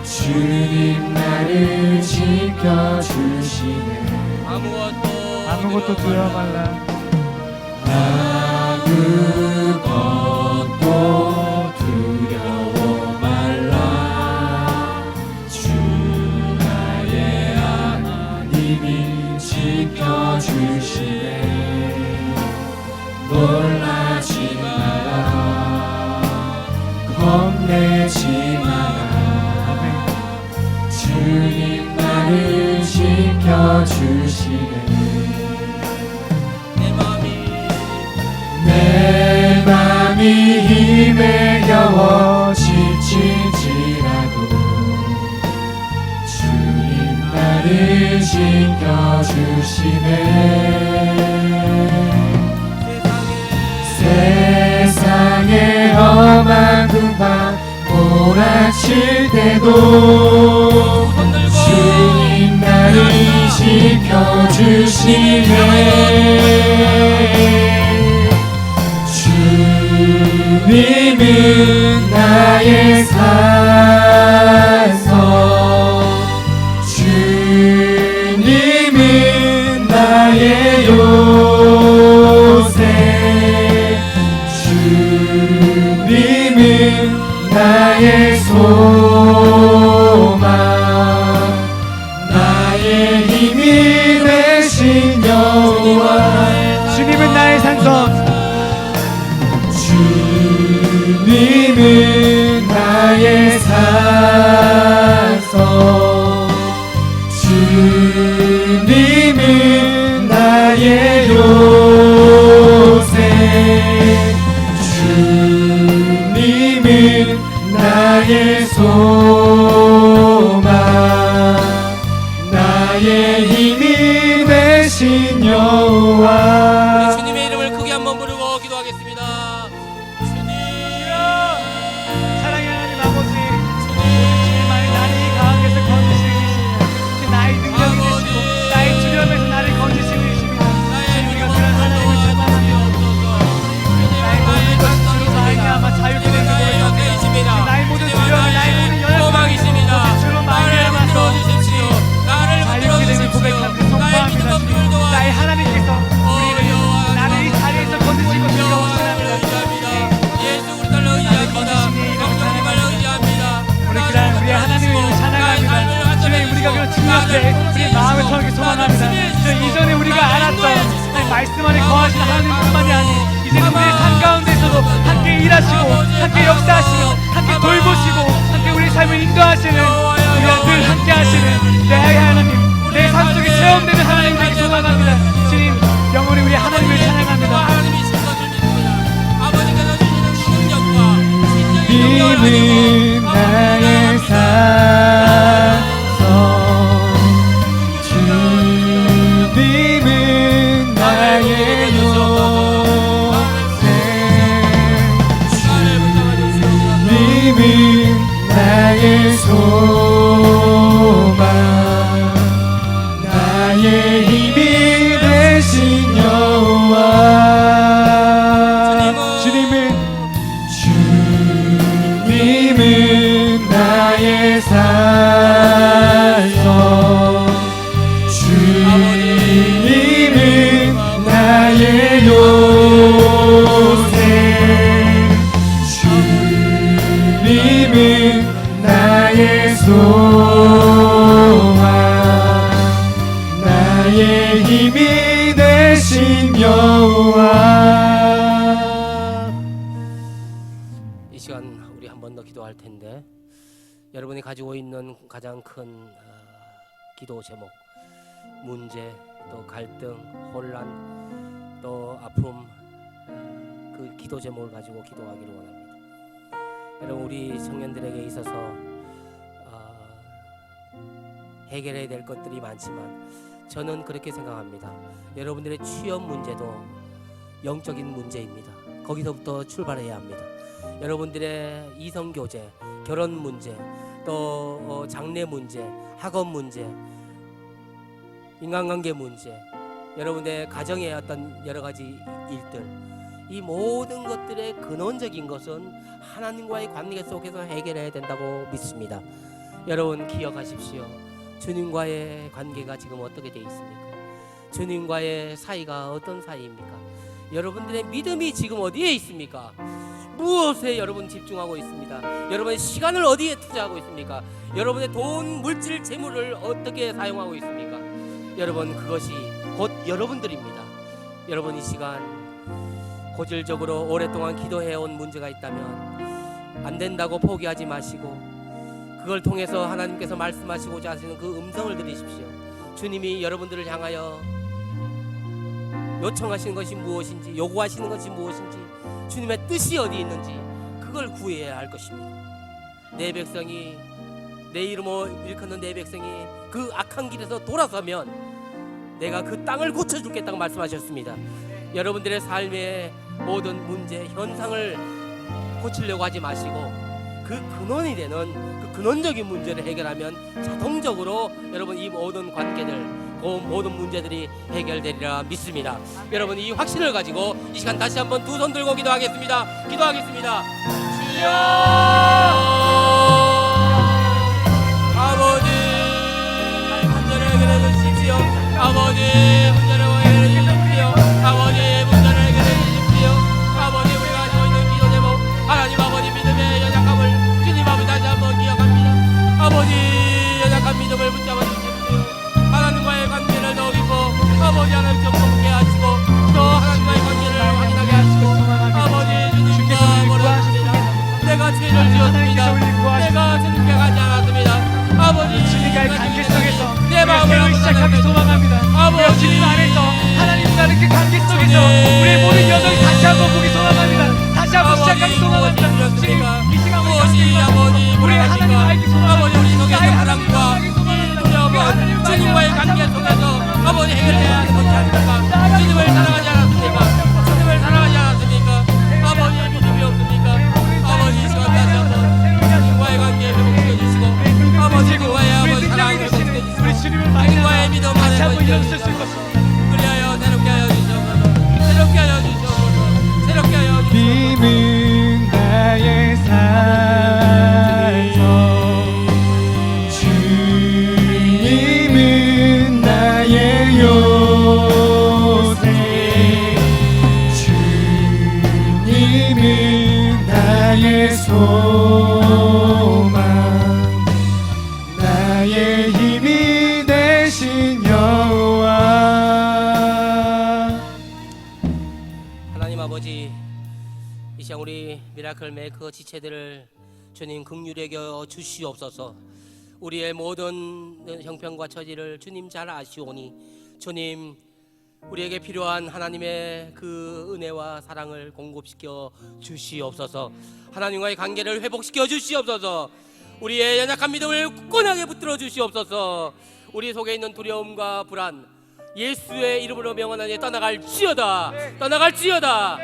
주님 나를 지켜주시네. 아무것도 두려워 말라. 아무것도 두려워 말라. 주 나의 하나님이 지켜주시네. 놀라지 마라. 겁내지 마라. 주님 나를 지켜주시네. 내 맘이 지켜주시네. 세상의 험한 궁방 몰아칠 때도 주님 나를 지켜주시네. 주님은 나의 산성, 주님은 나의 요새, 주님은 나의 소망, 나의 힘이 되신 여호와. 주님은 나의 산성, 주님은 나의 산성, 주님은 나의 요새, 주님은 나의 소망, 나의 힘이 되신 여호와. 주님의 이름을 크게 한번 부르고 기도하겠습니다. 사랑의 하나님 아버지, 주님만이 나를 이 가운데서 건지시는 이십니다. 나의 능력이 되시고 나의 두려움에서 나를 건지시는 이십니다. 우리가 그런 하나님을 찬양합니다. 나의 모든 것이 주로 말미암아 자유케 되는 고백합니다. 나의 모든 두려움, 나의 모든 연약함이 주로 말미암아서 자유케 되는 고백합니다. 선포합니다. 나의 하나님께서 우리를 나를 이 자리에서 건지시고 주시고 원합니다. 우리의 하나님의 이름을 찬양합니다. 주님, 우리가 그런 중요할 때 우리의 마음을 터놓게 소망합니다. 주님, 이전에 우리가 알았던 말씀 안에 거하시는 하나님뿐만이 아닌 이제는 우리의 삶 가운데서도 함께 일하시고 함께 역사하시며 함께 돌보시고 함께 우리의 삶을 인도하시는 우리와 늘 함께 하시는 내 하나님, 내 삶 속에 체험되는 하나님을 소망합니다. 주님, 영원히 우리 하나님을 찬양합니다. 주님은 나의 산성, 주님은 나의 요새, 주님은 나의 소망, 나의 힘이 되신 여호와. 주님은 나의 산성, 주님은 나의 요새, 주님은 나의 소망, 나의 힘이 되신 여호와. 이 시간 우리 한 번 더 기도할 텐데 여러분이 가지고 있는 가장 큰 기도 제목, 문제, 또 갈등, 혼란, 또 아픔, 그 기도 제목을 가지고 기도하기를 원합니다. 여러분, 우리 청년들에게 있어서 해결해야 될 것들이 많지만 저는 그렇게 생각합니다. 여러분들의 취업 문제도 영적인 문제입니다. 거기서부터 출발해야 합니다. 여러분들의 이성교제, 결혼 문제, 또 장래 문제, 학업 문제, 인간관계 문제, 여러분의 가정의 어떤 여러 가지 일들, 이 모든 것들의 근원적인 것은 하나님과의 관계 속에서 해결해야 된다고 믿습니다. 여러분 기억하십시오. 주님과의 관계가 지금 어떻게 되어 있습니까? 주님과의 사이가 어떤 사이입니까? 여러분들의 믿음이 지금 어디에 있습니까? 무엇에 여러분 집중하고 있습니다? 여러분의 시간을 어디에 투자하고 있습니까? 여러분의 돈, 물질, 재물을 어떻게 사용하고 있습니까? 여러분, 그것이 곧 여러분들입니다. 여러분, 이 시간 고질적으로 오랫동안 기도해온 문제가 있다면 안 된다고 포기하지 마시고 그걸 통해서 하나님께서 말씀하시고자 하시는 그 음성을 들으십시오. 주님이 여러분들을 향하여 요청하시는 것이 무엇인지, 요구하시는 것이 무엇인지, 주님의 뜻이 어디 있는지 그걸 구해야 할 것입니다. 내 백성이 내 이름을 일컫는 내 백성이 그 악한 길에서 돌아서면 내가 그 땅을 고쳐주겠다고 말씀하셨습니다. 여러분들의 삶의 모든 문제, 현상을 고치려고 하지 마시고 그 근원이 되는 그 근원적인 문제를 해결하면 자동적으로 여러분 이 모든 관계들, 그 모든 문제들이 해결되리라 믿습니다. 여러분 이 확신을 가지고 이 시간 다시 한번 두 손 들고 기도하겠습니다. 기도하겠습니다. 주여 아버지 문제를 해결해 주십시오. 아버지 문제를 해결해 주십시오. 아버지 문제를 해결해 주십시오. 아버지 우리가 가지고 있는 기도 제목 하나님 아버지 믿음의 연약함을 주님 아버지 다시 한번 기억합니다. 아버지 연약한 믿음을 붙잡아 주십시오. 하나님과의 관계를 더 깊어 아버지 하나님 좀 높게 하시고 또 하나님과의 관계를 확인하게 하시고 아버지 주님과 모르겠습니다. 내가 죄를 지었습니다. 내가 주님께 가지 않았습니다. 아버지 주님과의 관계 속에서 내 마음을 시작하기 소망합니다. 아버지 주님 안에서 하나님과의 그 관계 속에서 우리의 모든 여정이 다시 한번 보기 소망합니다. 다시 한번 시작하기 소망합니다. 주님 이 시간 우리 아버지 우리 하나님 알기 소망합니다. 아버지 우리 속에 나의 사랑과 두려움은 주님과의 관계 속에서 아버지 해결해야 하는 것이 아닙니까? 주님을 사랑하지 않았습니까? 주님을 사랑하지 않았습니까? 아버지 믿음이 없습니까? 아버지 이 시간 다시 한번 주님과의 관계 회복시켜 주시고 아버지 주님과의 아버지 사랑을 회복시켜 주시고 우리 주님을 만나서 주님과의 믿음 다시 안에서 한번 일어설 수 있었습니다. 그리하여 새롭게 하여 주시옵소서. 새롭게 하여 주시옵소서. 새롭게 하여 주시옵소서. 믿음은 나의 산성 주님은 나의 요새 주님은 나의 소망 나의 힘이 되신 여호와. 하나님 아버지 이 시간 우리 미라클 메이커 지체들을 주님 긍휼히 여겨 주시옵소서. 우리의 모든 형편과 처지를 주님 잘 아시오니 주님 우리에게 필요한 하나님의 그 은혜와 사랑을 공급시켜 주시옵소서. 하나님과의 관계를 회복시켜 주시옵소서. 우리의 연약한 믿음을 굳건하게 붙들어 주시옵소서. 우리 속에 있는 두려움과 불안 예수의 이름으로 명하노니 떠나갈지어다. 떠나갈지어다.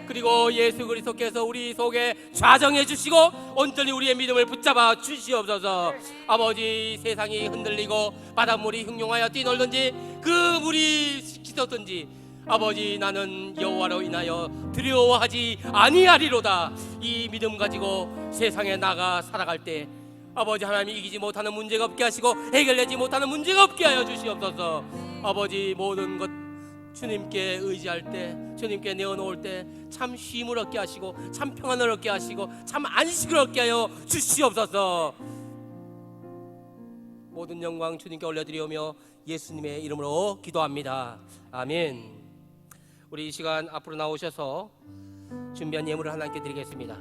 그리고 예수 그리스도께서 우리 속에 좌정해 주시고 온전히 우리의 믿음을 붙잡아 주시옵소서. 아버지 세상이 흔들리고 바닷물이 흉용하여 뛰놀든지 그 물이 씻었든지 아버지 나는 여호와로 인하여 두려워하지 아니하리로다. 이 믿음 가지고 세상에 나가 살아갈 때 아버지 하나님이 이기지 못하는 문제가 없게 하시고 해결되지 못하는 문제가 없게 하여 주시옵소서. 아버지 모든 것 주님께 의지할 때 주님께 내어놓을 때 참 쉼을 얻게 하시고 참 평안을 얻게 하시고 참 안식을 얻게 하여 주시옵소서. 모든 영광 주님께 올려드리오며 예수님의 이름으로 기도합니다. 아멘. 우리 이 시간 앞으로 나오셔서 준비한 예물을 하나님께 드리겠습니다.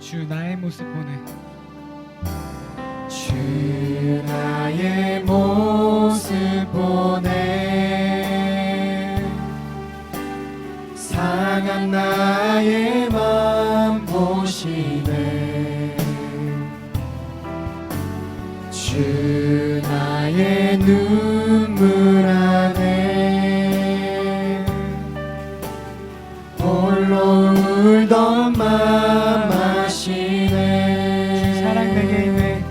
주 나의 모습 보내 주 나의 모습 보내 상한 나의 맘 보시네 주 나의 눈물 안에 홀로 울던 맘 아시네 사랑 내게 있네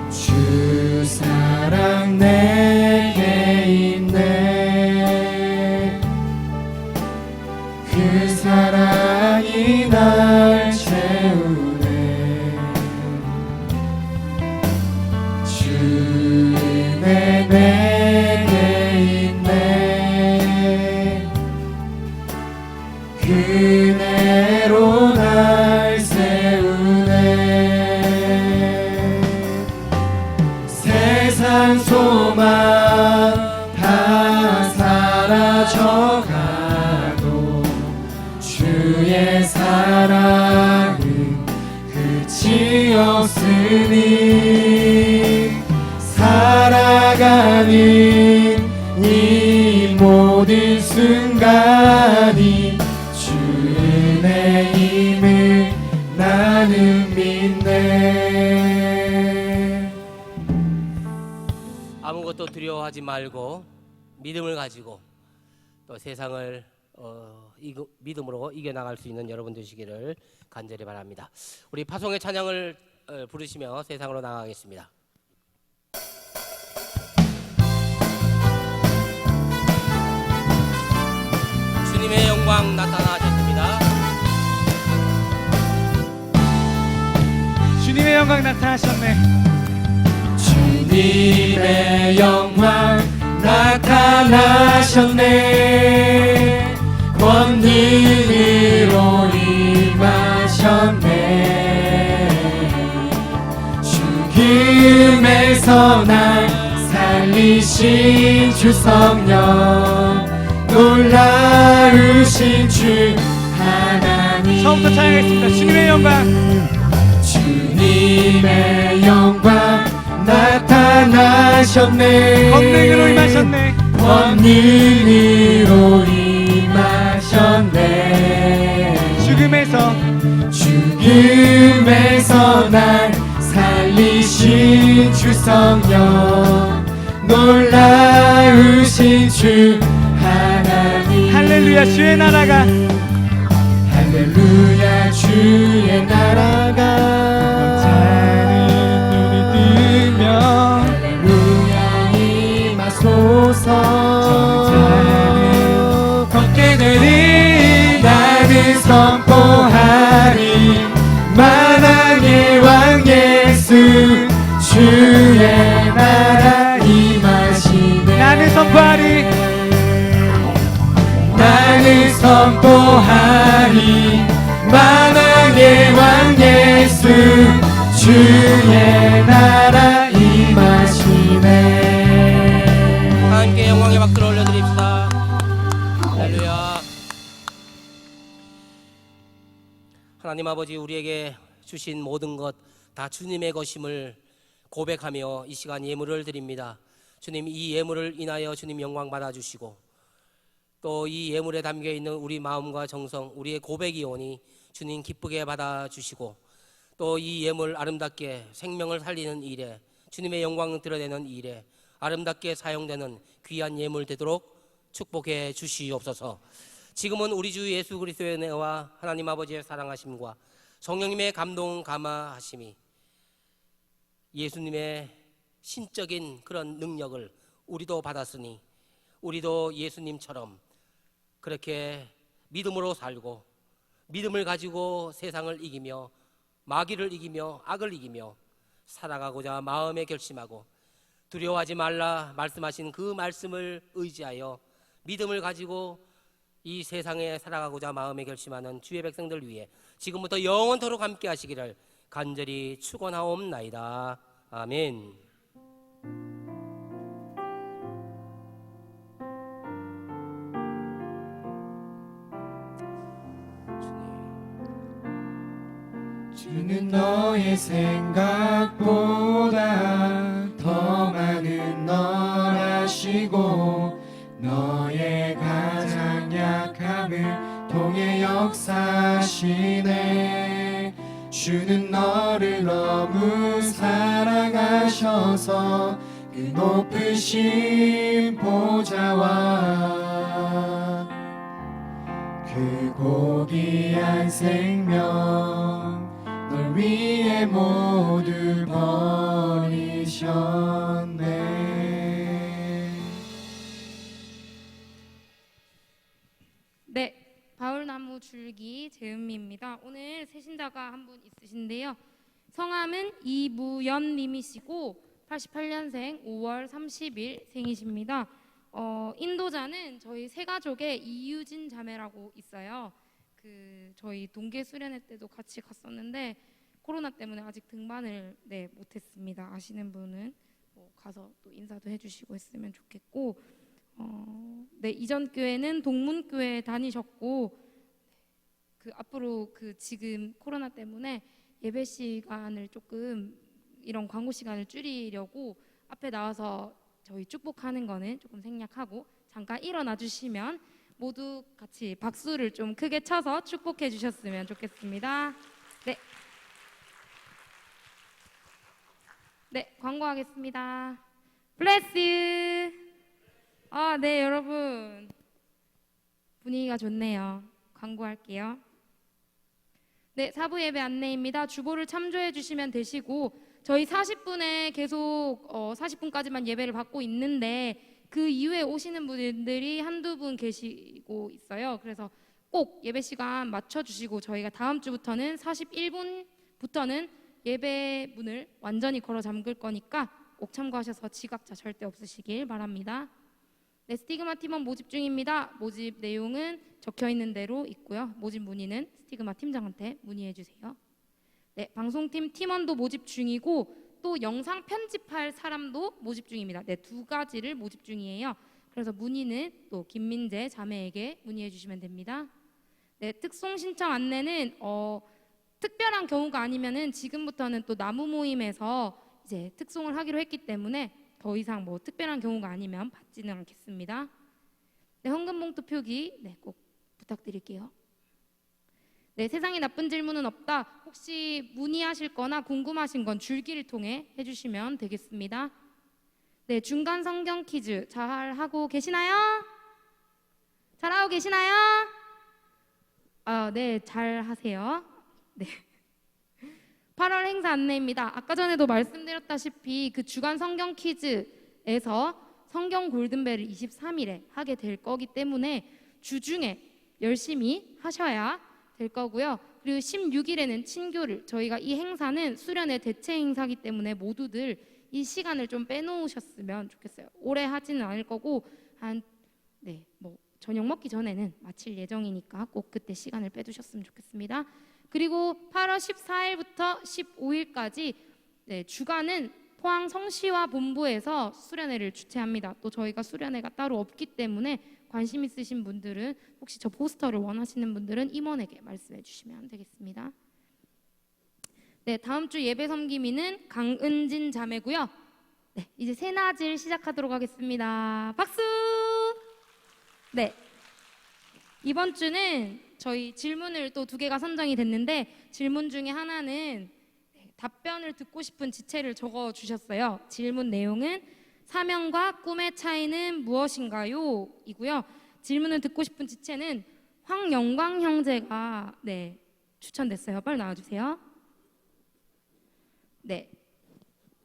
주 사랑 내게 있네 그 사랑이 날 채우네 주 은혜 내게 있네 그대로 날 세우네 세상 소망 다 사라져가도 주의 사랑은 끝이 없으니 살아가는 이 모든 순간이 주 은혜임을 나는 믿네. 아무것도 두려워하지 말고 믿음을 가지고 또 세상을 믿음으로 이겨나갈 수 있는 여러분 되시기를 간절히 바랍니다. 우리 파송의 찬양을 부르시며 세상으로 나가겠습니다. 주님의 영광 나타나셨습니다. 주님의 영광 나타나셨네. 주님의 영광 나타나셨네. 권능으로 임하셨네. 죽음에서 날 살리신 주 성령, 놀라우신 주 하나님. 처음부터 찬양하겠습니다. 주님의 영광. 주님의 영광 나타나셨네. 권능으로 임하셨네. 권능으로 임하셨네. 죽음에서 날 살리신 주 성령, 놀라우신 주 하나님. 할렐루야 주의 나라가 할렐루야 주의 나라가 눈이 뜨며 할렐루야 임하소서. 걷게 되리 나는 선포하리 만왕의 왕 예수 주의 나라 임하시네. 나는 선포하리 나는 선포하리 만왕의 왕 예수 주의 나라 임하시네. 함께 영광의 박수를 올려드립시다. 할렐루야. 하나님 아버지, 우리에게 주신 모든 것 다 주님의 것임을 고백하며 이 시간 예물을 드립니다. 주님, 이 예물을 인하여 주님 영광 받아주시고 또 이 예물에 담겨있는 우리 마음과 정성, 우리의 고백이오니 주님 기쁘게 받아주시고 또 이 예물 아름답게 생명을 살리는 일에, 주님의 영광을 드러내는 일에 아름답게 사용되는 귀한 예물 되도록 축복해 주시옵소서. 지금은 우리 주 예수 그리스도의 은혜와 하나님 아버지의 사랑하심과 성령님의 감동 감화하심이, 예수님의 신적인 그런 능력을 우리도 받았으니 우리도 예수님처럼 그렇게 믿음으로 살고 믿음을 가지고 세상을 이기며 마귀를 이기며 악을 이기며 살아가고자 마음에 결심하고, 두려워하지 말라 말씀하신 그 말씀을 의지하여 믿음을 가지고 이 세상에 살아가고자 마음에 결심하는 주의 백성들 위해 지금부터 영원토록 함께 하시기를 간절히 축원하옵나이다. 아멘. 주는 너의 생각보다 더 많은 널 아시고 너의 가장 약함을 통해 역사하시네. 주는 너를 너무 사랑하셔서 그 높으신 보좌와 그 고귀한 생명 널 위해 모두 버리셨네. 네, 바울나무 줄기 재은미입니다. 오늘 새신자가 한 분 있으신데요. 성함은 이무연 님이시고 88년생 5월 30일 생이십니다. 인도자는 저희 새가족의 이유진 자매라고 있어요. 저희 동계 수련회 때도 같이 갔었는데 코로나 때문에 아직 등반을 못했습니다. 아시는 분은 가서 또 인사도 해주시고 했으면 좋겠고, 이전 교회는 동문교회 다니셨고 앞으로 지금 코로나 때문에 예배 시간을 조금 이런 광고 시간을 줄이려고 앞에 나와서 저희 축복하는 거는 조금 생략하고 잠깐 일어나 주시면 모두 같이 박수를 좀 크게 쳐서 축복해 주셨으면 좋겠습니다. 네. 네, 광고하겠습니다. 블레스. 네, 여러분. 분위기가 좋네요. 광고할게요. 네, 사부 예배 안내입니다. 주보를 참조해 주시면 되시고 저희 40분에 계속 40분까지만 예배를 받고 있는데 그 이후에 오시는 분들이 한두 분 계시고 있어요. 그래서 꼭 예배 시간 맞춰 주시고 저희가 다음 주부터는 41분부터는 예배 문을 완전히 걸어 잠글 거니까 꼭 참고하셔서 지각자 절대 없으시길 바랍니다. 네, 스티그마 팀원 모집 중입니다. 모집 내용은 적혀 있는 대로 있고요. 모집 문의는 스티그마 팀장한테 문의해 주세요. 네, 방송팀 팀원도 모집 중이고 또 영상 편집할 사람도 모집 중입니다. 네, 두 가지를 모집 중이에요. 그래서 문의는 또 김민재 자매에게 문의해 주시면 됩니다. 네, 특송 신청 안내는 특별한 경우가 아니면은 지금부터는 또 나무 모임에서 이제 특송을 하기로 했기 때문에 더 이상 뭐 특별한 경우가 아니면 받지는 않겠습니다. 네, 헌금 봉투 표기 꼭 부탁드릴게요. 네, 세상에 나쁜 질문은 없다. 혹시 문의하실 거나 궁금하신 건 줄기를 통해 해주시면 되겠습니다. 네, 중간 성경 퀴즈 잘 하고 계시나요? 잘하고 계시나요? 네, 잘 하세요. 네. 8월 행사 안내입니다. 아까 전에도 말씀드렸다시피 그 주간 성경 퀴즈에서 성경 골든벨을 23일에 하게 될 거기 때문에 주중에 열심히 하셔야 될 거고요. 그리고 16일에는 친교를 저희가 이 행사는 수련회 대체 행사이기 때문에 모두들 이 시간을 좀 빼놓으셨으면 좋겠어요. 오래 하지는 않을 거고 뭐 저녁 먹기 전에는 마칠 예정이니까 꼭 그때 시간을 빼두셨으면 좋겠습니다. 그리고 8월 14일부터 15일까지 주간은 포항 성시화 본부에서 수련회를 주최합니다. 또 저희가 수련회가 따로 없기 때문에 관심 있으신 분들은 혹시 저 포스터를 원하시는 분들은 임원에게 말씀해 주시면 되겠습니다. 네, 다음 주 예배 섬김이는 강은진 자매고요. 네, 이제 새낮을 시작하도록 하겠습니다. 박수! 네, 이번 주는 저희 질문을 또 2개가 선정이 됐는데 질문 중에 하나는 답변을 듣고 싶은 지체를 적어 주셨어요. 질문 내용은 사명과 꿈의 차이는 무엇인가요? 이고요. 질문을 듣고 싶은 지체는 황영광 형제가 추천됐어요. 빨리 나와주세요. 네,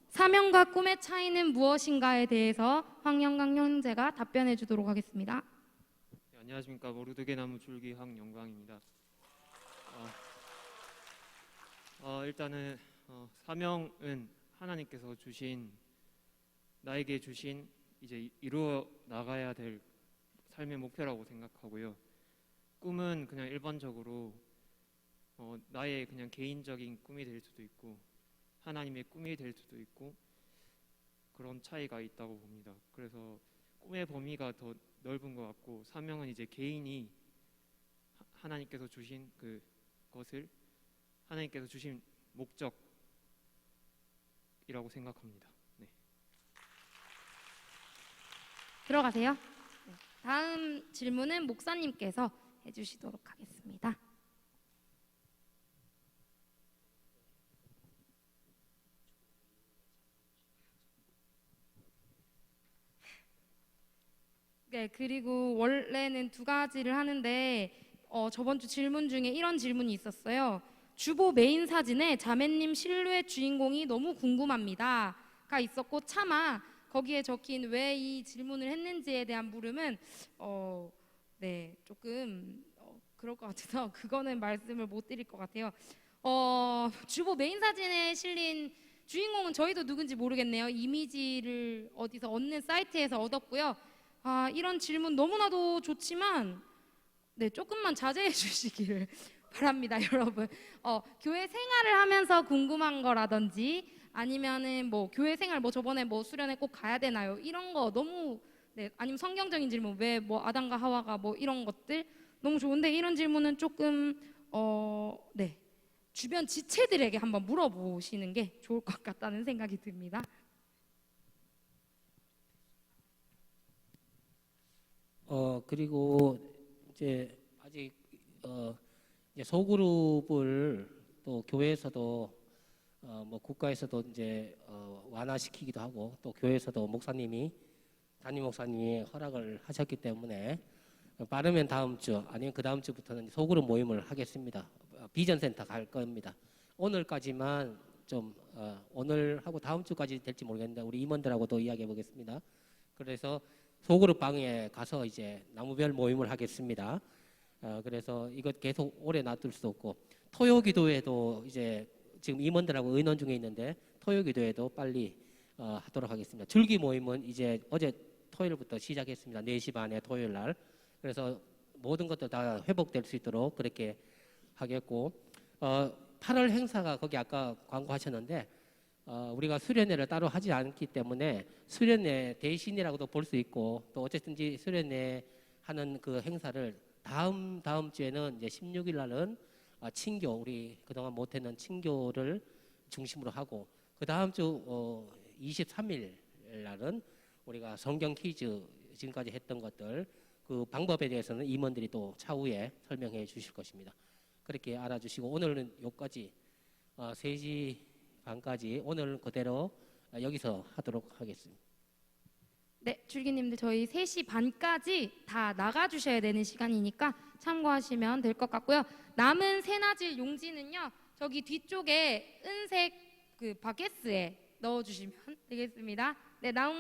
사명과 꿈의 차이는 무엇인가에 대해서 황영광 형제가 답변해 주도록 하겠습니다. 네, 안녕하십니까. 모르드게나무 줄기 황영광입니다. 일단은 사명은 하나님께서 주신 나에게 주신 이제 이루어 나가야 될 삶의 목표라고 생각하고요. 꿈은 그냥 일반적으로 나의 그냥 개인적인 꿈이 될 수도 있고 하나님의 꿈이 될 수도 있고 그런 차이가 있다고 봅니다. 그래서 꿈의 범위가 더 넓은 것 같고 사명은 이제 개인이 하나님께서 주신 그것을 하나님께서 주신 목적이라고 생각합니다. 네. 들어가세요. 네. 다음 질문은 목사님께서 해주시도록 하겠습니다. 네, 그리고 원래는 2가지를 하는데 저번 주 질문 중에 이런 질문이 있었어요. 주보 메인 사진에 자매님 실루엣 주인공이 너무 궁금합니다가 있었고 차마 거기에 적힌 왜 이 질문을 했는지에 대한 물음은 조금 그럴 것 같아서 그거는 말씀을 못 드릴 것 같아요. 주보 메인 사진에 실린 주인공은 저희도 누군지 모르겠네요. 이미지를 어디서 얻는 사이트에서 얻었고요. 이런 질문 너무나도 좋지만 조금만 자제해 주시기를 바랍니다, 여러분. 교회 생활을 하면서 궁금한 거라든지 아니면은 뭐 교회 생활 저번에 수련회 꼭 가야 되나요? 이런 거 너무 아니면 성경적인 질문 왜 아담과 하와가 이런 것들 너무 좋은데 이런 질문은 조금 주변 지체들에게 한번 물어보시는 게 좋을 것 같다는 생각이 듭니다. 그리고 이제 아직 이제 소그룹을 또 교회에서도 뭐 국가에서도 이제 완화시키기도 하고 또 교회에서도 담임 목사님이 허락을 하셨기 때문에 빠르면 다음 주 아니면 그 다음 주부터는 소그룹 모임을 하겠습니다. 비전센터 갈 겁니다. 오늘까지만 좀 오늘 하고 다음 주까지 될지 모르겠는데 우리 임원들하고도 이야기해 보겠습니다. 그래서 소그룹 방에 가서 이제 나무별 모임을 하겠습니다. 그래서 이것 계속 오래 놔둘 수 없고 토요 기도회도 이제 지금 임원들하고 의논 중에 있는데 토요 기도회도 빨리 하도록 하겠습니다. 줄기 모임은 이제 어제 토요일부터 시작했습니다. 4시 반에 토요일 날. 그래서 모든 것들 다 회복될 수 있도록 그렇게 하겠고 8월 행사가 거기 아까 광고하셨는데 우리가 수련회를 따로 하지 않기 때문에 수련회 대신이라고도 볼 수 있고 또 어쨌든지 수련회 하는 그 행사를 다음 주에는 이제 16일 날은 친교 우리 그동안 못했는 친교를 중심으로 하고 그 다음 주 23일 날은 우리가 성경 퀴즈 지금까지 했던 것들 그 방법에 대해서는 임원들이 또 차후에 설명해 주실 것입니다. 그렇게 알아주시고 오늘은 여기까지 3시 반까지 오늘 그대로 여기서 하도록 하겠습니다. 네, 줄기님들 저희 3시 반까지 다 나가주셔야 되는 시간이니까 참고하시면 될 것 같고요. 남은 새나질 용지는요 저기 뒤쪽에 은색 그 바켓스에 넣어주시면 되겠습니다. 네,